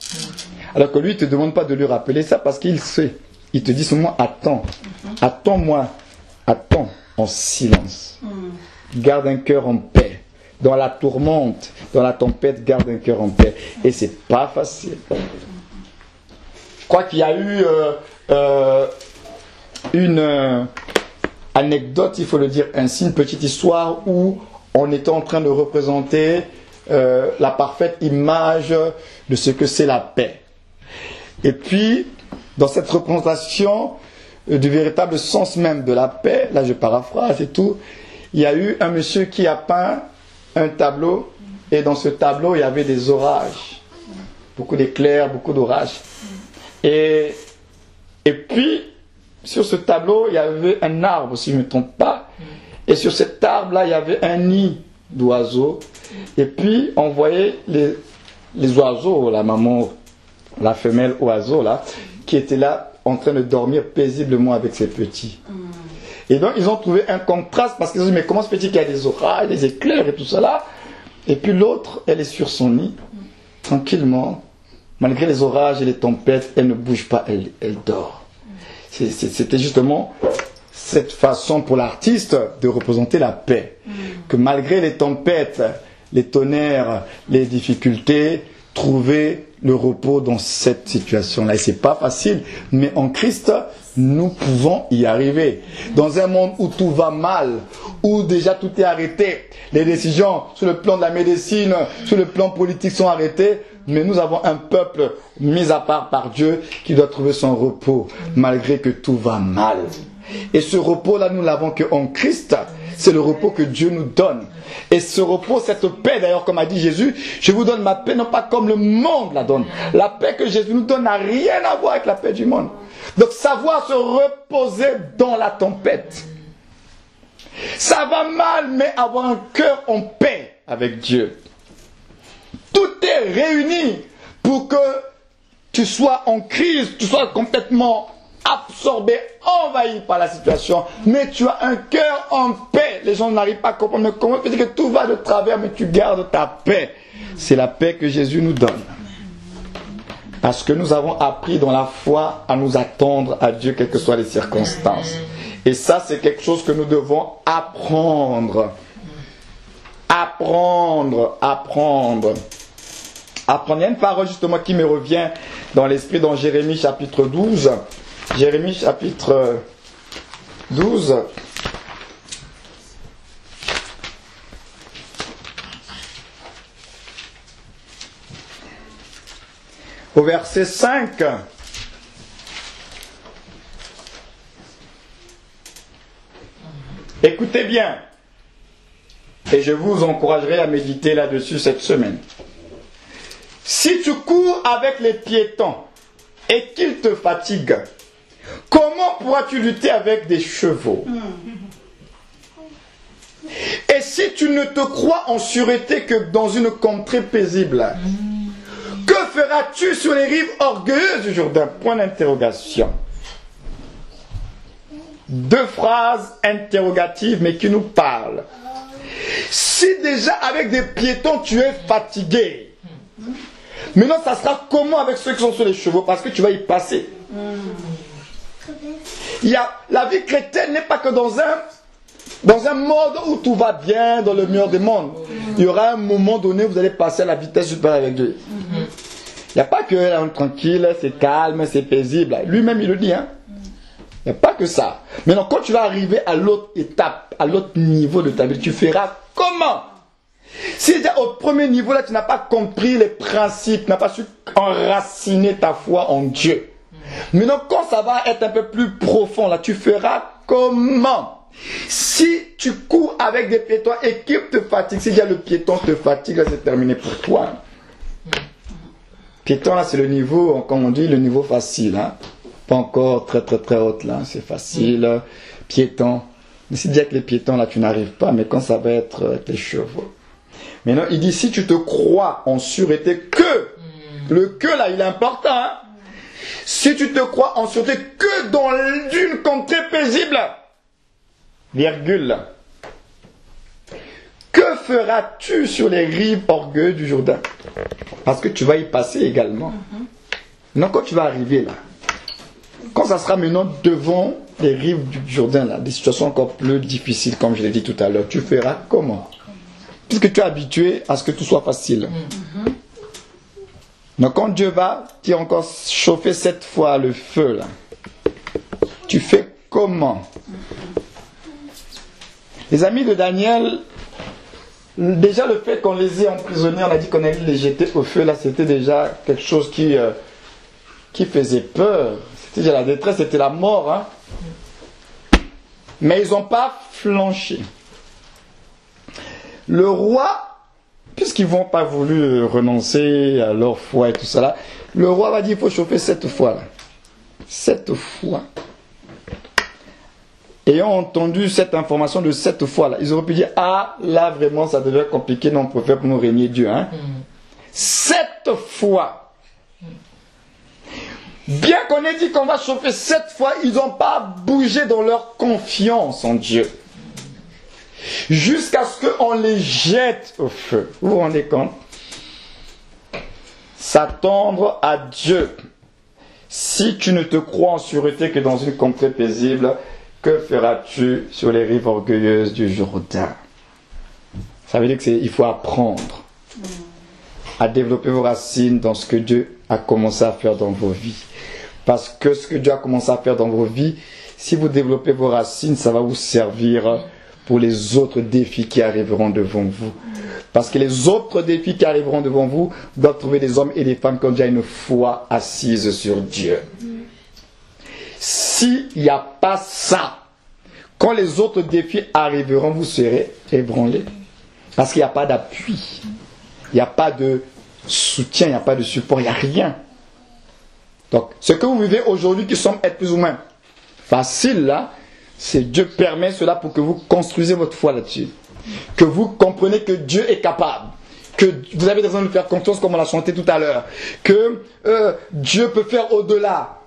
S1: Alors que lui, il ne te demande pas de lui rappeler ça parce qu'il sait. Il te dit seulement, attends, attends-moi, attends en silence. Garde un cœur en paix. Dans la tourmente, dans la tempête, garde un cœur en paix. Et c'est pas facile. Je crois qu'il y a eu une anecdote, il faut le dire ainsi, une petite histoire où on était en train de représenter la parfaite image de ce que c'est la paix. Et puis, dans cette représentation du véritable sens même de la paix, là je paraphrase et tout, il y a eu un monsieur qui a peint un tableau, et dans ce tableau, il y avait des orages. Beaucoup d'éclairs, beaucoup d'orages. Et puis, sur ce tableau, il y avait un arbre, si je ne me trompe pas. Et sur cet arbre-là, il y avait un nid d'oiseaux. Et puis, on voyait les oiseaux, la maman, la femelle oiseau, là, qui était là, en train de dormir paisiblement avec ses petits. Et donc, ils ont trouvé un contraste, parce qu'ils ont dit, mais comment se fait-il qu'il y a des orages, des éclairs et tout cela ? Et puis l'autre, elle est sur son nid, tranquillement, malgré les orages et les tempêtes, elle ne bouge pas, elle dort. C'était justement cette façon pour l'artiste de représenter la paix. Que malgré les tempêtes, les tonnerres, les difficultés, trouver le repos dans cette situation-là. Et c'est pas facile, mais en Christ, nous pouvons y arriver. Dans un monde où tout va mal, où déjà tout est arrêté, les décisions sur le plan de la médecine, sur le plan politique sont arrêtées, mais nous avons un peuple mis à part par Dieu qui doit trouver son repos malgré que tout va mal. Et ce repos-là, nous l'avons qu'en Christ. C'est le repos que Dieu nous donne. Et ce repos, cette paix, d'ailleurs, comme a dit Jésus, je vous donne ma paix, non pas comme le monde la donne. La paix que Jésus nous donne n'a rien à voir avec la paix du monde. Donc, savoir se reposer dans la tempête. Ça va mal, mais avoir un cœur en paix avec Dieu. Tout est réuni pour que tu sois en crise, tu sois complètement absorbé, envahi par la situation, mais tu as un cœur en paix. Les gens n'arrivent pas à comprendre, mais comment tu dis que tout va de travers, mais tu gardes ta paix. C'est la paix que Jésus nous donne. Parce que nous avons appris dans la foi à nous attendre à Dieu, quelles que soient les circonstances. Et ça, c'est quelque chose que nous devons apprendre. Apprendre. Il y a une parole justement qui me revient dans l'esprit dans Jérémie chapitre 12. Jérémie chapitre 12. Au verset 5. Écoutez bien. Et je vous encouragerai à méditer là-dessus cette semaine. Si tu cours avec les piétons et qu'ils te fatiguent, comment pourras-tu lutter avec des chevaux? Et si tu ne te crois en sûreté que dans une contrée paisible, que feras-tu sur les rives orgueilleuses du Jourdain? Point d'interrogation. Deux phrases interrogatives mais qui nous parlent. Si déjà avec des piétons tu es fatigué, maintenant ça sera comment avec ceux qui sont sur les chevaux? Parce que tu vas y passer. La vie chrétienne n'est pas que dans un monde où tout va bien, dans le meilleur des mondes. Il y aura un moment donné où vous allez passer à la vitesse supérieure avec Dieu. Il n'y a pas que là, on est tranquille, c'est calme, c'est paisible. Lui-même il le dit. Il n'y a pas que ça. Maintenant, quand tu vas arriver à l'autre étape, à l'autre niveau de ta vie, tu feras comment? Si déjà au premier niveau, là, tu n'as pas compris les principes, tu n'as pas su enraciner ta foi en Dieu. Maintenant, quand ça va être un peu plus profond, là, tu feras comment? Si tu cours avec des piétons et qu'ils te fatiguent, si déjà le piéton te fatigue, là, c'est terminé pour toi. Piéton, là, c'est le niveau, comme on dit, le niveau facile, Pas encore très très très haute là, c'est facile, piéton. Mais si déjà que les piétons là tu n'arrives pas, mais quand ça va être avec les chevaux. Maintenant il dit si tu te crois en sûreté que, le que là il est important, si tu te crois en sûreté que dans une contrée paisible, virgule, que feras-tu sur les rives orgueilleuses du Jourdain? Parce que tu vas y passer également. Non, quand tu vas arriver là, quand ça sera maintenant devant les rives du Jourdain, là, des situations encore plus difficiles, comme je l'ai dit tout à l'heure, tu feras comment? Puisque tu es habitué à ce que tout soit facile. Donc quand Dieu va t'y encore chauffer cette fois le feu, là, tu fais comment? Les amis de Daniel, déjà le fait qu'on les ait emprisonnés, on a dit qu'on allait les jeter au feu, là, c'était déjà quelque chose qui faisait peur. C'était déjà la détresse, c'était la mort. Mais ils n'ont pas flanché. Le roi, puisqu'ils n'ont pas voulu renoncer à leur foi et tout ça là, le roi va dire il faut chauffer 7 fois. 7 fois. Ayant entendu cette information de 7 fois là, ils auraient pu dire ah là vraiment ça devait être compliqué, non on préfère pour nous régner Dieu. 7 fois. Bien qu'on ait dit qu'on va chauffer 7 fois, ils n'ont pas bougé dans leur confiance en Dieu. Jusqu'à ce qu'on les jette au feu. Vous vous rendez compte? S'attendre à Dieu. Si tu ne te crois en sûreté que dans une contrée paisible, que feras-tu sur les rives orgueilleuses du Jourdain? Ça veut dire qu'il faut apprendre à développer vos racines dans ce que Dieu a commencé à faire dans vos vies. Parce que ce que Dieu a commencé à faire dans vos vies, si vous développez vos racines, ça va vous servir pour les autres défis qui arriveront devant vous. Parce que les autres défis qui arriveront devant vous doivent trouver des hommes et des femmes qui ont déjà une foi assise sur Dieu. S'il n'y a pas ça, quand les autres défis arriveront, vous serez ébranlés. Parce qu'il n'y a pas d'appui. Il n'y a pas de soutien, il n'y a pas de support, il n'y a rien. Donc, ce que vous vivez aujourd'hui qui semble être plus ou moins facile là, c'est Dieu permet cela pour que vous construisez votre foi là-dessus. Que vous comprenez que Dieu est capable. Que vous avez besoin de faire confiance comme on l'a chanté tout à l'heure. Que Dieu peut faire au-delà.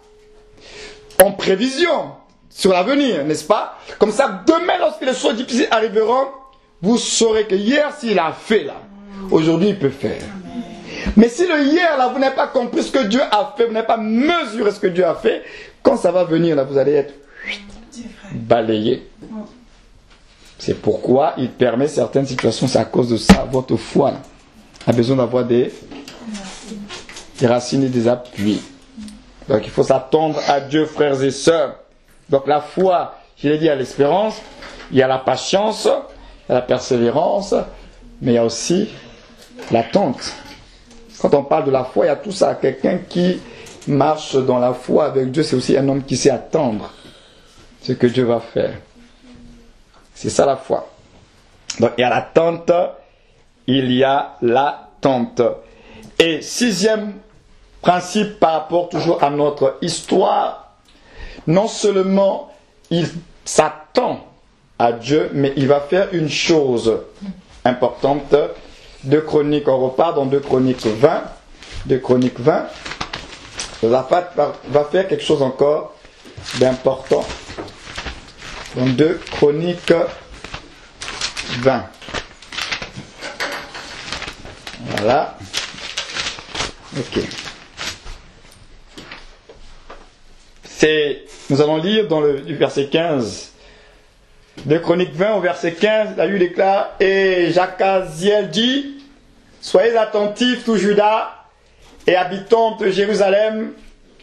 S1: En prévision sur l'avenir, n'est-ce pas? Comme ça, demain, lorsque les choses difficiles arriveront, vous saurez que hier, s'il a fait là, aujourd'hui, il peut faire. Mais si le hier, là, vous n'avez pas compris ce que Dieu a fait, vous n'avez pas mesuré ce que Dieu a fait, quand ça va venir, là, vous allez être balayé. C'est pourquoi il permet certaines situations, c'est à cause de ça, votre foi là, a besoin d'avoir des racines et des appuis. Donc il faut s'attendre à Dieu, frères et sœurs. Donc la foi, je l'ai dit, il y a l'espérance, il y a la patience, il y a la persévérance, mais il y a aussi l'attente. Quand on parle de la foi, il y a tout ça. Quelqu'un qui marche dans la foi avec Dieu, c'est aussi un homme qui sait attendre ce que Dieu va faire. C'est ça la foi. Donc il y a l'attente, il y a l'attente. Et sixième principe par rapport toujours à notre histoire, non seulement il s'attend à Dieu, mais il va faire une chose importante. 2 Chroniques, on repart dans 2 Chroniques 20. 2 Chroniques 20. Josaphat va faire quelque chose encore d'important. Dans 2 Chroniques 20. Voilà. Ok. Nous allons lire dans le verset 15. 2 Chroniques 20 au verset 15, la Bible déclare, et Jacaziel dit, soyez attentifs, tout Juda, et habitants de Jérusalem,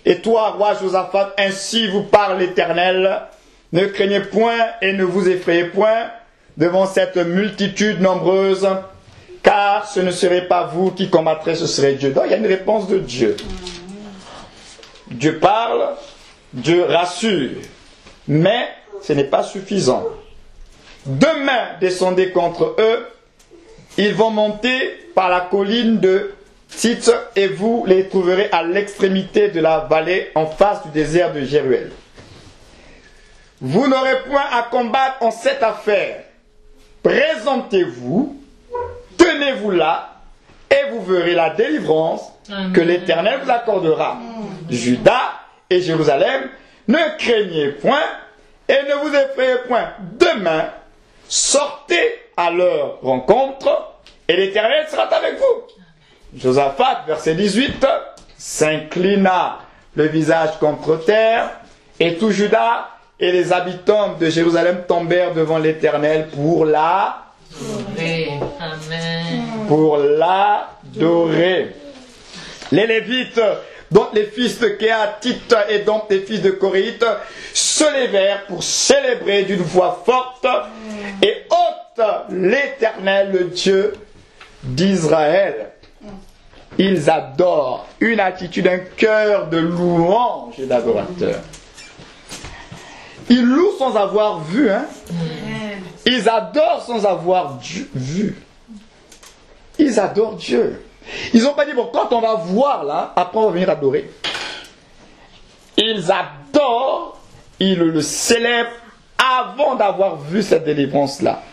S1: et toi, roi Josaphat, ainsi vous parle l'Éternel, ne craignez point et ne vous effrayez point devant cette multitude nombreuse, car ce ne serait pas vous qui combattrez, ce serait Dieu. Donc il y a une réponse de Dieu. Dieu parle, Dieu rassure, mais ce n'est pas suffisant. Demain, descendez contre eux, ils vont monter par la colline de Tite et vous les trouverez à l'extrémité de la vallée en face du désert de Jéruel. Vous n'aurez point à combattre en cette affaire. Présentez-vous, tenez-vous là et vous verrez la délivrance que l'Éternel vous accordera. Juda et Jérusalem, ne craignez point et ne vous effrayez point. Demain, sortez à leur rencontre et l'Éternel sera avec vous. Josaphat, verset 18, s'inclina le visage contre terre et tout Juda et les habitants de Jérusalem tombèrent devant l'Éternel pour l'adorer. Pour l'adorer. Les Lévites, dont les fils de Kéhatite et dont les fils de Coréite, se levèrent pour célébrer d'une voix forte et haute l'Éternel, le Dieu d'Israël. Ils adorent, une attitude, un cœur de louange et d'adorateur. Ils louent sans avoir vu, hein? Ils adorent sans avoir vu. Ils adorent Dieu. Ils n'ont pas dit, bon, quand on va voir là, après on va venir adorer. Ils adorent, ils le célèbrent avant d'avoir vu cette délivrance-là.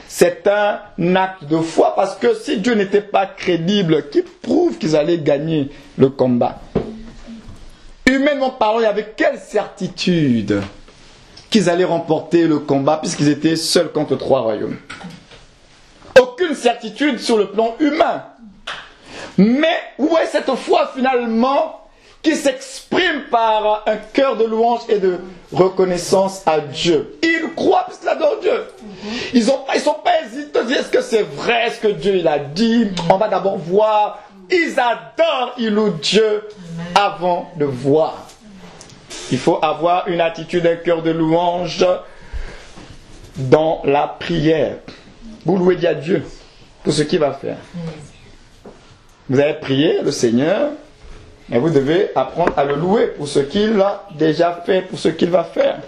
S1: C'est un acte de foi parce que si Dieu n'était pas crédible, qui prouve qu'ils allaient gagner le combat? Humainement parlant, il y avait quelle certitude qu'ils allaient remporter le combat puisqu'ils étaient seuls contre 3 royaumes? Aucune certitude sur le plan humain. Mais où est cette foi finalement qui s'exprime par un cœur de louange et de reconnaissance à Dieu? Ils croient puisqu'ils adorent Dieu. Ils sont pas hésitants de dire est-ce que c'est vrai, est-ce que Dieu il a dit? On va d'abord voir ils adorent, ils louent Dieu avant de voir. Il faut avoir une attitude, un cœur de louange dans la prière. Vous louez Dieu pour ce qu'il va faire. Vous avez prié le Seigneur, et vous devez apprendre à le louer pour ce qu'il a déjà fait, pour ce qu'il va faire.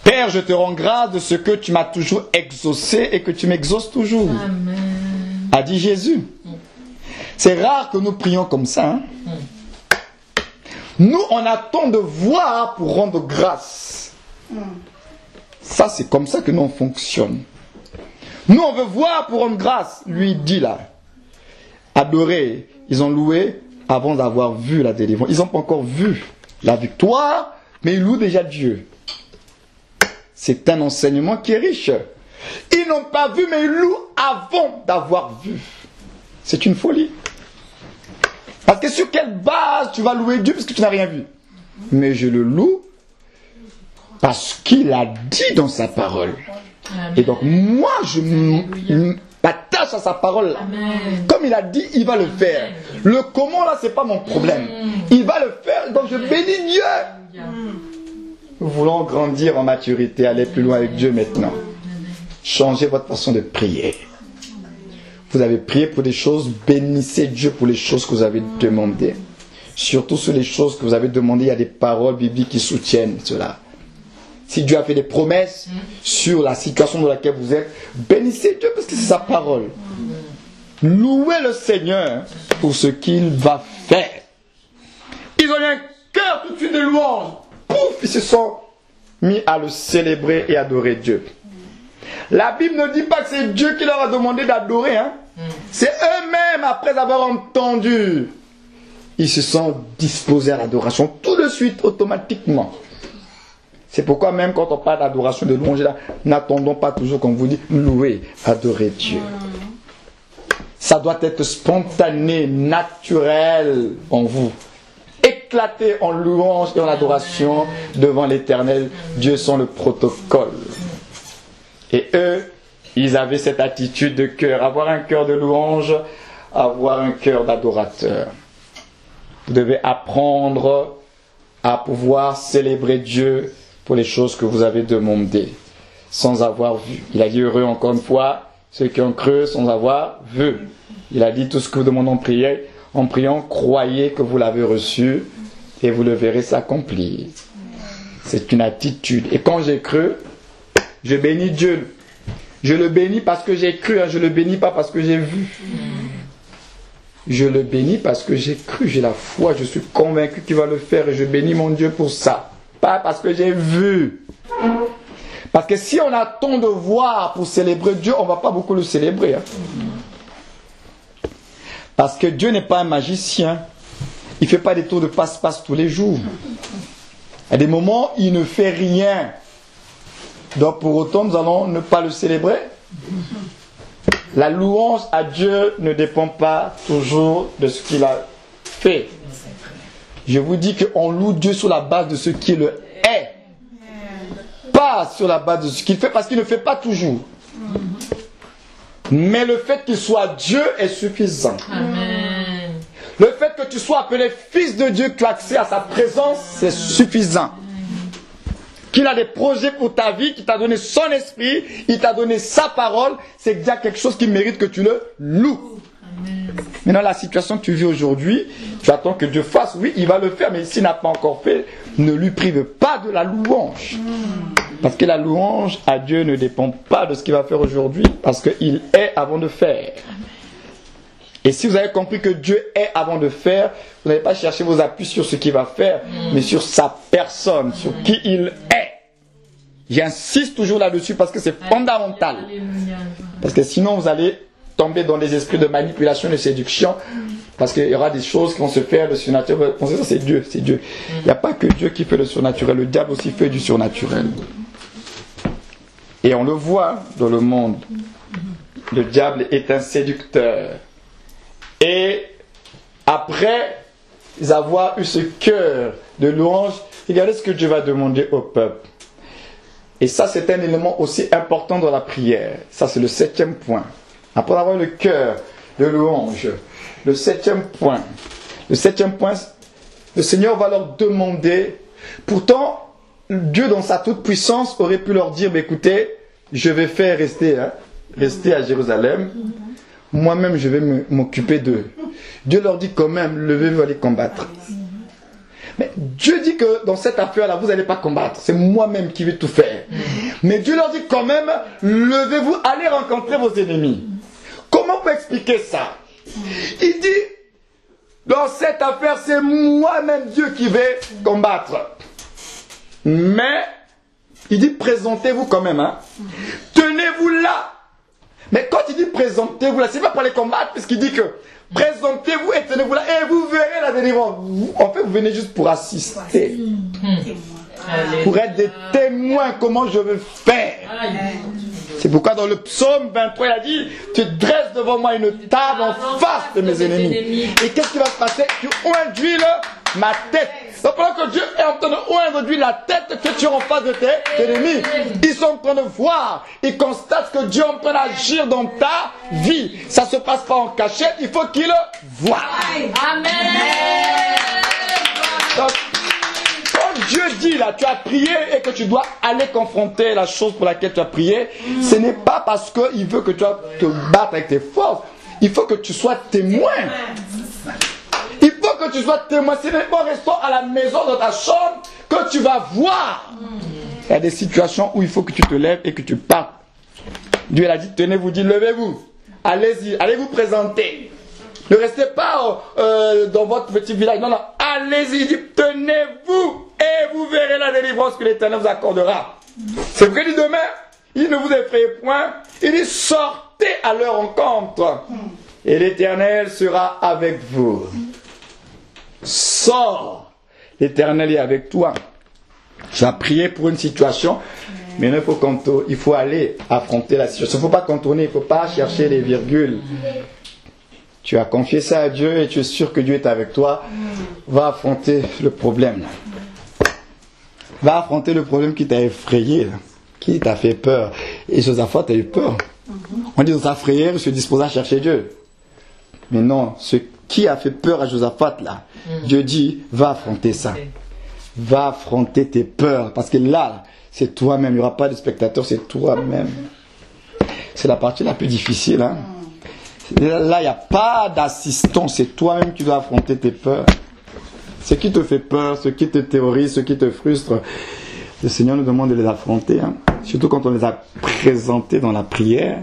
S1: Père, je te rends grâce de ce que tu m'as toujours exaucé et que tu m'exauces toujours. Amen. A dit Jésus. C'est rare que nous prions comme ça. Hein? Nous, on attend de voir pour rendre grâce. Ça, c'est comme ça que nous, on fonctionne. Nous, on veut voir pour rendre grâce. Lui dit là. Adorer. Ils ont loué avant d'avoir vu la délivrance. Ils n'ont pas encore vu la victoire, mais ils louent déjà Dieu. C'est un enseignement qui est riche. Ils n'ont pas vu, mais ils louent avant d'avoir vu. C'est une folie. Parce que sur quelle base tu vas louer Dieu parce que tu n'as rien vu? Mais je le loue parce qu'il a dit dans sa parole. Amen. Et donc moi, je m'attache à sa parole. Amen. Comme il a dit, il va le faire. Le comment là, c'est pas mon problème. Il va le faire, donc je bénis Dieu. Nous voulons grandir en maturité, aller plus loin avec Dieu maintenant. Changez votre façon de prier. Vous avez prié pour des choses, bénissez Dieu pour les choses que vous avez demandées. Surtout sur les choses que vous avez demandées, il y a des paroles bibliques qui soutiennent cela. Si Dieu a fait des promesses sur la situation dans laquelle vous êtes, bénissez Dieu parce que c'est sa parole. Louez le Seigneur pour ce qu'il va faire. Ils ont eu un cœur tout de suite de louange. Pouf, ils se sont mis à le célébrer et adorer Dieu. La Bible ne dit pas que c'est Dieu qui leur a demandé d'adorer. Hein? C'est eux-mêmes, après avoir entendu, ils se sont disposés à l'adoration tout de suite, automatiquement. C'est pourquoi même quand on parle d'adoration, de louange, n'attendons pas toujours, comme vous dit, louer, adorer Dieu. Ça doit être spontané, naturel en vous. Éclater en louange et en adoration devant l'Éternel. Dieu sont le protocole. Et eux, ils avaient cette attitude de cœur. Avoir un cœur de louange, avoir un cœur d'adorateur. Vous devez apprendre à pouvoir célébrer Dieu pour les choses que vous avez demandées, sans avoir vu. Il a dit heureux encore une fois, ceux qui ont cru sans avoir vu. Il a dit tout ce que vous demandez en priant, croyez que vous l'avez reçu et vous le verrez s'accomplir. C'est une attitude. Et quand j'ai cru, je bénis Dieu. Je le bénis parce que j'ai cru, hein. Je ne le bénis pas parce que j'ai vu. Je le bénis parce que j'ai cru, j'ai la foi, je suis convaincu qu'il va le faire et je bénis mon Dieu pour ça. Pas parce que j'ai vu. Parce que si on attend de voir pour célébrer Dieu, on ne va pas beaucoup le célébrer. Hein. Parce que Dieu n'est pas un magicien. Il ne fait pas des tours de passe-passe tous les jours. À des moments, il ne fait rien. Donc pour autant, nous allons ne pas le célébrer. La louange à Dieu ne dépend pas toujours de ce qu'il a fait. Je vous dis qu'on loue Dieu sur la base de ce qu'il est. Pas sur la base de ce qu'il fait, parce qu'il ne fait pas toujours. Mais le fait qu'il soit Dieu est suffisant. Amen. Le fait que tu sois appelé fils de Dieu, accès à sa présence, c'est suffisant. Qu'il a des projets pour ta vie, qu'il t'a donné son esprit, il t'a donné sa parole, c'est déjà quelque chose qui mérite que tu le loues. Amen. Maintenant, la situation que tu vis aujourd'hui, tu attends que Dieu fasse, oui, il va le faire, mais s'il n'a pas encore fait, ne lui prive pas de la louange. Parce que la louange à Dieu ne dépend pas de ce qu'il va faire aujourd'hui, parce qu'il est avant de faire. Et si vous avez compris que Dieu est avant de faire, vous n'allez pas chercher vos appuis sur ce qu'il va faire, mais sur sa personne, sur qui il est. J'insiste toujours là-dessus parce que c'est fondamental. Parce que sinon vous allez tomber dans des esprits de manipulation et de séduction. Parce qu'il y aura des choses qui vont se faire, le surnaturel. Vous pensez que c'est Dieu, c'est Dieu. Il n'y a pas que Dieu qui fait le surnaturel, le diable aussi fait du surnaturel. Et on le voit dans le monde. Le diable est un séducteur. Et après avoir eu ce cœur de louange, regardez ce que Dieu va demander au peuple. Et ça, c'est un élément aussi important dans la prière. Ça, c'est le 7e point. Après avoir le cœur de louange. Le septième point. Le septième point, le Seigneur va leur demander. Pourtant, Dieu dans sa toute puissance aurait pu leur dire, écoutez, je vais faire rester à Jérusalem. Moi-même, je vais m'occuper d'eux. Dieu leur dit quand même, levez-vous, allez combattre. Mais Dieu dit que dans cette affaire-là, vous n'allez pas combattre. C'est moi-même qui vais tout faire. Mais Dieu leur dit quand même, levez-vous, allez rencontrer vos ennemis. Comment on peut expliquer ça? Il dit, dans cette affaire, c'est moi-même Dieu qui vais combattre. Mais, il dit, présentez-vous quand même. Hein. Tenez-vous là. Mais quand il dit présentez-vous là, c'est pas pour les combattre, puisqu'il dit que présentez-vous et tenez-vous là, et vous verrez la délivrance. En fait, vous venez juste pour assister. Pour être des témoins, comment je veux faire. C'est pourquoi dans le psaume 23, il a dit, tu dresses devant moi une table en face de mes ennemis. Et qu'est-ce qui va se passer? Tu induis ma tête. Donc pendant que Dieu est en train de induire la tête que tu es en face de tes ennemis, ils sont en train de voir, ils constatent que Dieu est en train d'agir dans ta vie. Ça ne se passe pas en cachette, il faut qu'ils le voient. Amen. Donc, quand Dieu dit là, tu as prié et que tu dois aller confronter la chose pour laquelle tu as prié, ce n'est pas parce qu'il veut que tu te battes avec tes forces, il faut que tu sois témoin. Il faut que tu sois témoin. Ce n'est pas en restant à la maison dans ta chambre que tu vas voir. Il y a des situations où il faut que tu te lèves et que tu partes. Dieu a dit, tenez-vous, dit, levez-vous. Allez-y, allez vous présenter. Ne restez pas dans votre petit village. Non, non, allez-y, il dit, tenez-vous et vous verrez la délivrance que l'Éternel vous accordera. C'est vrai, il dit demain, il ne vous effrayez point. Il dit, sortez à leur rencontre. Et l'Éternel sera avec vous. Sors. L'Éternel est avec toi. Tu as prié pour une situation, mais il faut aller affronter la situation. Il ne faut pas contourner, il ne faut pas chercher les virgules. Tu as confié ça à Dieu et tu es sûr que Dieu est avec toi. Va affronter le problème. Va affronter le problème qui t'a effrayé, qui t'a fait peur. Et Josaphat a eu peur. On dit dans sa frayeur, il se disposa à chercher Dieu. Mais non, ce qui a fait peur à Josaphat là, Dieu dit, va affronter ça. Va affronter tes peurs. Parce que là, c'est toi-même. Il n'y aura pas de spectateur, c'est toi-même. C'est la partie la plus difficile. Hein? Là, il n'y a pas d'assistant. C'est toi-même qui dois affronter tes peurs. Ce qui te fait peur, ce qui te terrorise, ce qui te frustre, le Seigneur nous demande de les affronter. Hein? Surtout quand on les a présentés dans la prière.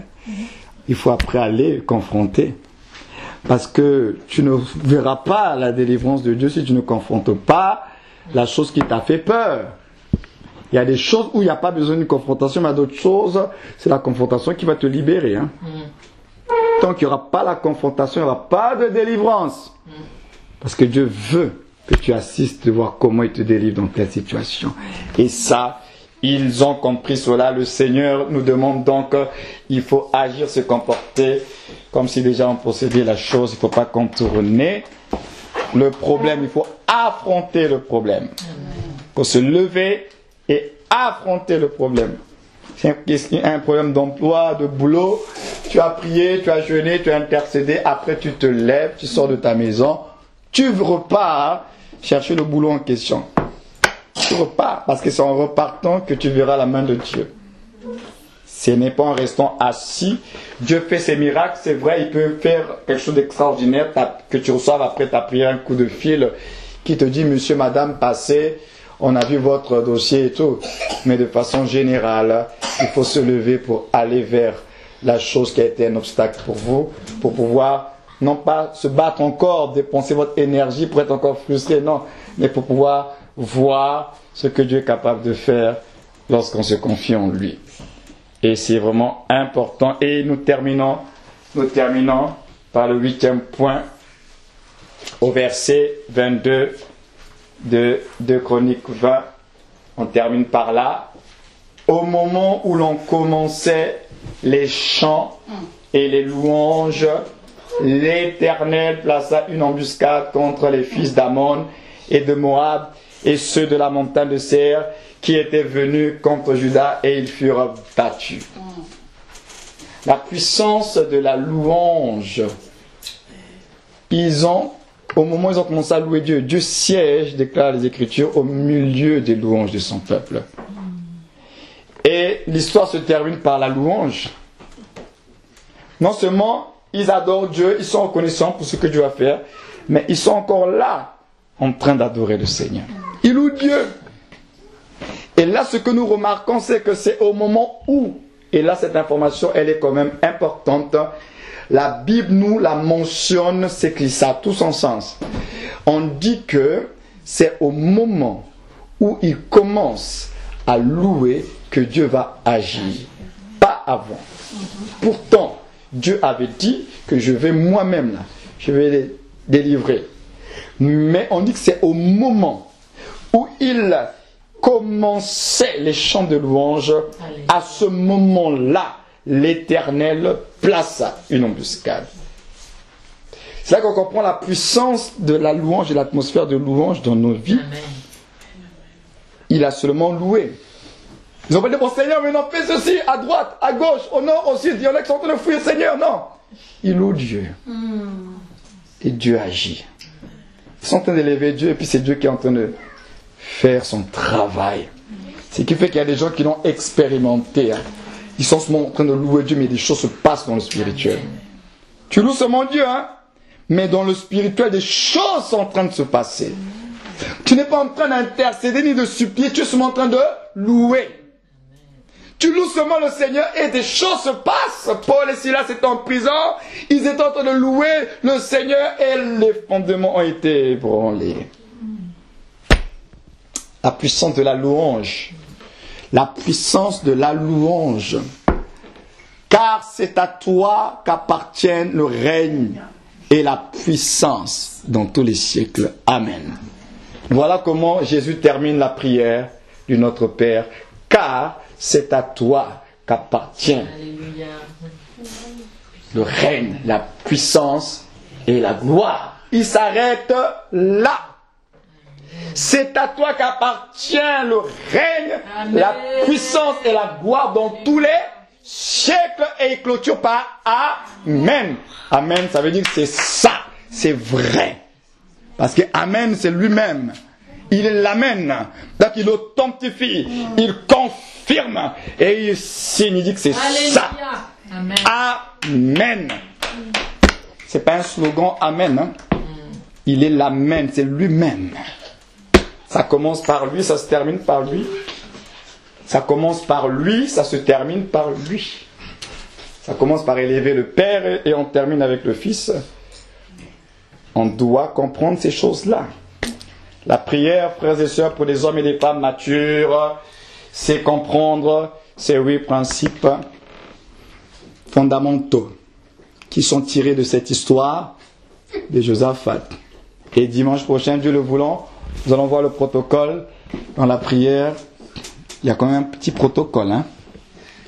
S1: Il faut après aller confronter. Parce que tu ne verras pas la délivrance de Dieu si tu ne confrontes pas la chose qui t'a fait peur. Il y a des choses où il n'y a pas besoin d'une confrontation, mais d'autres choses, c'est la confrontation qui va te libérer. Hein. Tant qu'il n'y aura pas la confrontation, il n'y aura pas de délivrance. Parce que Dieu veut que tu assistes de voir comment il te délivre dans telle situation. Et ça, ils ont compris cela. Le Seigneur nous demande donc, il faut agir, se comporter comme si déjà on possédait la chose. Il ne faut pas contourner le problème. Il faut affronter le problème. Il faut se lever et affronter le problème. C'est un problème d'emploi, de boulot. Tu as prié, tu as jeûné, tu as intercédé. Après, tu te lèves, tu sors de ta maison. Tu repars chercher le boulot en question. Tu repars, parce que c'est en repartant que tu verras la main de Dieu. Ce n'est pas en restant assis. Dieu fait ses miracles, c'est vrai, il peut faire quelque chose d'extraordinaire, que tu reçoives après ta prière un coup de fil qui te dit, monsieur, madame, passez, on a vu votre dossier et tout. Mais de façon générale, il faut se lever pour aller vers la chose qui a été un obstacle pour vous, pour pouvoir non pas se battre encore, dépenser votre énergie pour être encore frustré, non, mais pour pouvoir voir ce que Dieu est capable de faire lorsqu'on se confie en lui. Et c'est vraiment important. Et nous terminons par le 8e point au verset 22 de Chroniques 20. On termine par là. Au moment où l'on commençait les chants et les louanges, l'Éternel plaça une embuscade contre les fils d'Ammon et de Moab et ceux de la montagne de Seir qui étaient venus contre Juda et ils furent battus. La puissance de la louange au moment où ils ont commencé à louer Dieu, Dieu siège, déclare les Écritures, au milieu des louanges de son peuple. Et l'histoire se termine par la louange. Non seulement ils adorent Dieu, ils sont reconnaissants pour ce que Dieu va faire, mais ils sont encore là, en train d'adorer le Seigneur. Ils louent Dieu. Et là, ce que nous remarquons, c'est que c'est au moment où, et là cette information, elle est quand même importante, la Bible nous la mentionne, c'est que ça a tout son sens. On dit que c'est au moment où il commence à louer que Dieu va agir, pas avant. Pourtant, Dieu avait dit que je vais moi-même là, je vais les délivrer. Mais on dit que c'est au moment où il commençait les chants de louange, à ce moment-là, l'Éternel plaça une embuscade. C'est là qu'on comprend la puissance de la louange et l'atmosphère de louange dans nos vies. Amen. Il a seulement loué. Ils ont pas dit, bon Seigneur, mais non, fais ceci, à droite, à gauche, au nord, au sud. Il y en a qui sont en train de fouiller, Seigneur, non. Il loue Dieu. Et Dieu agit. Ils sont en train d'élever Dieu, et puis c'est Dieu qui est en train de faire son travail. Ce qui fait qu'il y a des gens qui l'ont expérimenté. Hein. Ils sont seulement en train de louer Dieu, mais des choses se passent dans le spirituel. Tu loues seulement Dieu, hein, mais dans le spirituel, des choses sont en train de se passer. Tu n'es pas en train d'intercéder ni de supplier, tu es seulement en train de louer. Tu loues seulement le Seigneur et des choses se passent. Paul et Silas étaient en prison, ils étaient en train de louer le Seigneur et les fondements ont été ébranlés. La puissance de la louange. La puissance de la louange. Car c'est à toi qu'appartiennent le règne et la puissance dans tous les siècles. Amen. Voilà comment Jésus termine la prière du Notre Père. Car c'est à toi qu'appartient le règne, la puissance et la gloire. Il s'arrête là. C'est à toi qu'appartient le règne, Amen. La puissance et la gloire dans tous les siècles, et il clôture par Amen. Amen, ça veut dire que c'est ça, c'est vrai. Parce que Amen, c'est lui-même. Il l'amène. Donc il authentifie, il confirme et il signe, il dit que c'est Alléluia. Ça. Amen. Amen. C'est pas un slogan Amen. Hein. Il est l'Amen, c'est lui-même. Ça commence par lui, ça se termine par lui. Ça commence par lui, ça se termine par lui. Ça commence par élever le Père et on termine avec le Fils. On doit comprendre ces choses-là. La prière, frères et sœurs, pour les hommes et les femmes matures, c'est comprendre ces 8 principes fondamentaux qui sont tirés de cette histoire de Josaphat. Et dimanche prochain, Dieu le voulant, nous allons voir le protocole dans la prière. Il y a quand même un petit protocole. Hein?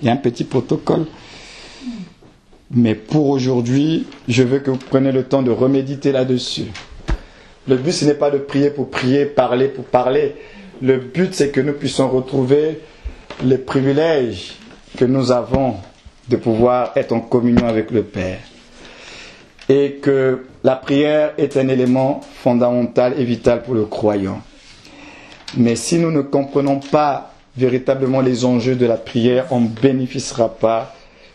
S1: Il y a un petit protocole. Mais pour aujourd'hui, je veux que vous preniez le temps de reméditer là-dessus. Le but, ce n'est pas de prier pour prier, parler pour parler. Le but, c'est que nous puissions retrouver les privilèges que nous avons de pouvoir être en communion avec le Père. Et que la prière est un élément fondamental et vital pour le croyant. Mais si nous ne comprenons pas véritablement les enjeux de la prière, on ne bénéficiera pas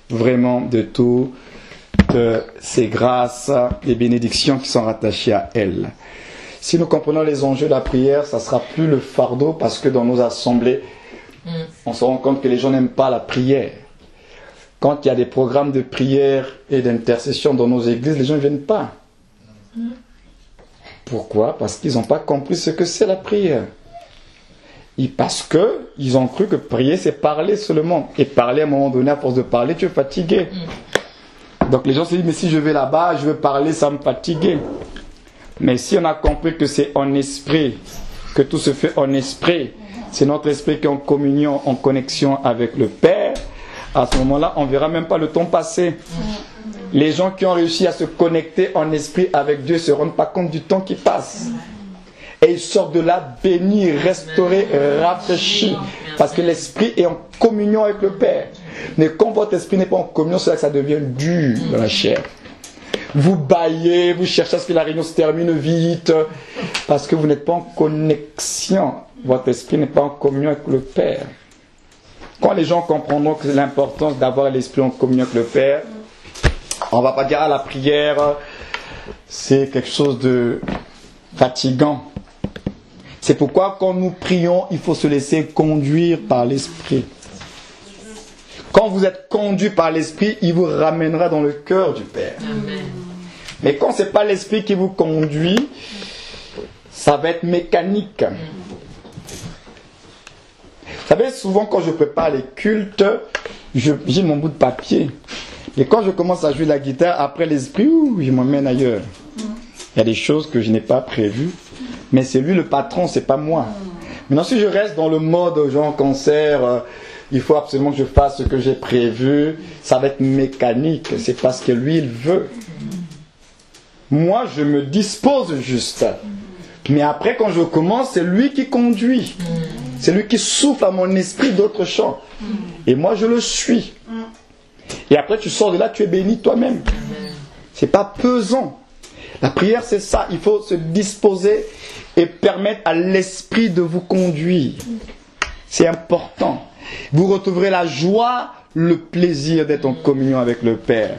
S1: vraiment de tout, de ces grâces, des bénédictions qui sont rattachées à elle. Si nous comprenons les enjeux de la prière, ça ne sera plus le fardeau, parce que dans nos assemblées, on se rend compte que les gens n'aiment pas la prière. Quand il y a des programmes de prière et d'intercession dans nos églises, les gens ne viennent pas. Pourquoi? Parce qu'ils n'ont pas compris ce que c'est la prière. Et parce qu'ils ont cru que prier, c'est parler seulement. Et parler, à un moment donné, à force de parler, tu es fatigué. Donc les gens se disent, mais si je vais là-bas, je veux parler, ça me fatigue. Mais si on a compris que c'est en esprit, que tout se fait en esprit, c'est notre esprit qui est en communion, en connexion avec le Père, à ce moment-là, on ne verra même pas le temps passer. Les gens qui ont réussi à se connecter en esprit avec Dieu ne se rendent pas compte du temps qui passe. Et ils sortent de là bénis, restaurés, rafraîchis. Parce que l'esprit est en communion avec le Père. Mais quand votre esprit n'est pas en communion, c'est là que ça devient dur dans la chair. Vous bâillez, vous cherchez à ce que la réunion se termine vite, parce que vous n'êtes pas en connexion. Votre esprit n'est pas en communion avec le Père. Quand les gens comprendront que c'est l'importance d'avoir l'esprit en communion avec le Père, on ne va pas dire à la prière, c'est quelque chose de fatigant. C'est pourquoi quand nous prions, il faut se laisser conduire par l'esprit. Quand vous êtes conduit par l'esprit, il vous ramènera dans le cœur du Père. Amen. Mais quand ce n'est pas l'esprit qui vous conduit, ça va être mécanique. Vous savez, souvent quand je prépare les cultes, j'ai mon bout de papier. Et quand je commence à jouer la guitare, après l'esprit, je m'emmène ailleurs. Il y a des choses que je n'ai pas prévues, mais c'est lui le patron, c'est pas moi. Maintenant, si je reste dans le mode genre concert, il faut absolument que je fasse ce que j'ai prévu, ça va être mécanique, c'est parce que lui, il veut. Moi, je me dispose juste. Mais après, quand je commence, c'est lui qui conduit. C'est lui qui souffle à mon esprit d'autres chants. Et moi, je le suis. Et après, tu sors de là, tu es béni toi-même. C'est pas pesant. La prière, c'est ça. Il faut se disposer et permettre à l'esprit de vous conduire. C'est important. Vous retrouverez la joie, le plaisir d'être en communion avec le Père.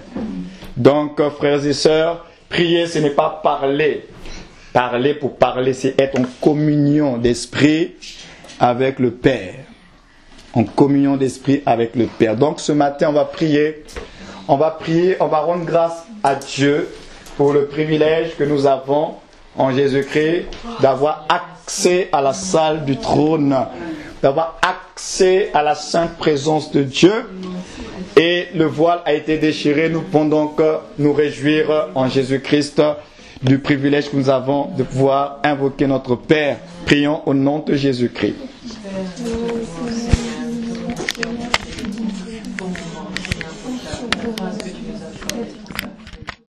S1: Donc, frères et sœurs, prier, ce n'est pas parler. Parler pour parler, c'est être en communion d'esprit avec le Père. En communion d'esprit avec le Père. Donc, ce matin, on va prier. On va rendre grâce à Dieu pour le privilège que nous avons en Jésus-Christ d'avoir accès à la salle du trône, d'avoir accès à la sainte présence de Dieu. Et le voile a été déchiré. Nous pouvons donc nous réjouir en Jésus-Christ du privilège que nous avons de pouvoir invoquer notre Père. Prions au nom de Jésus-Christ.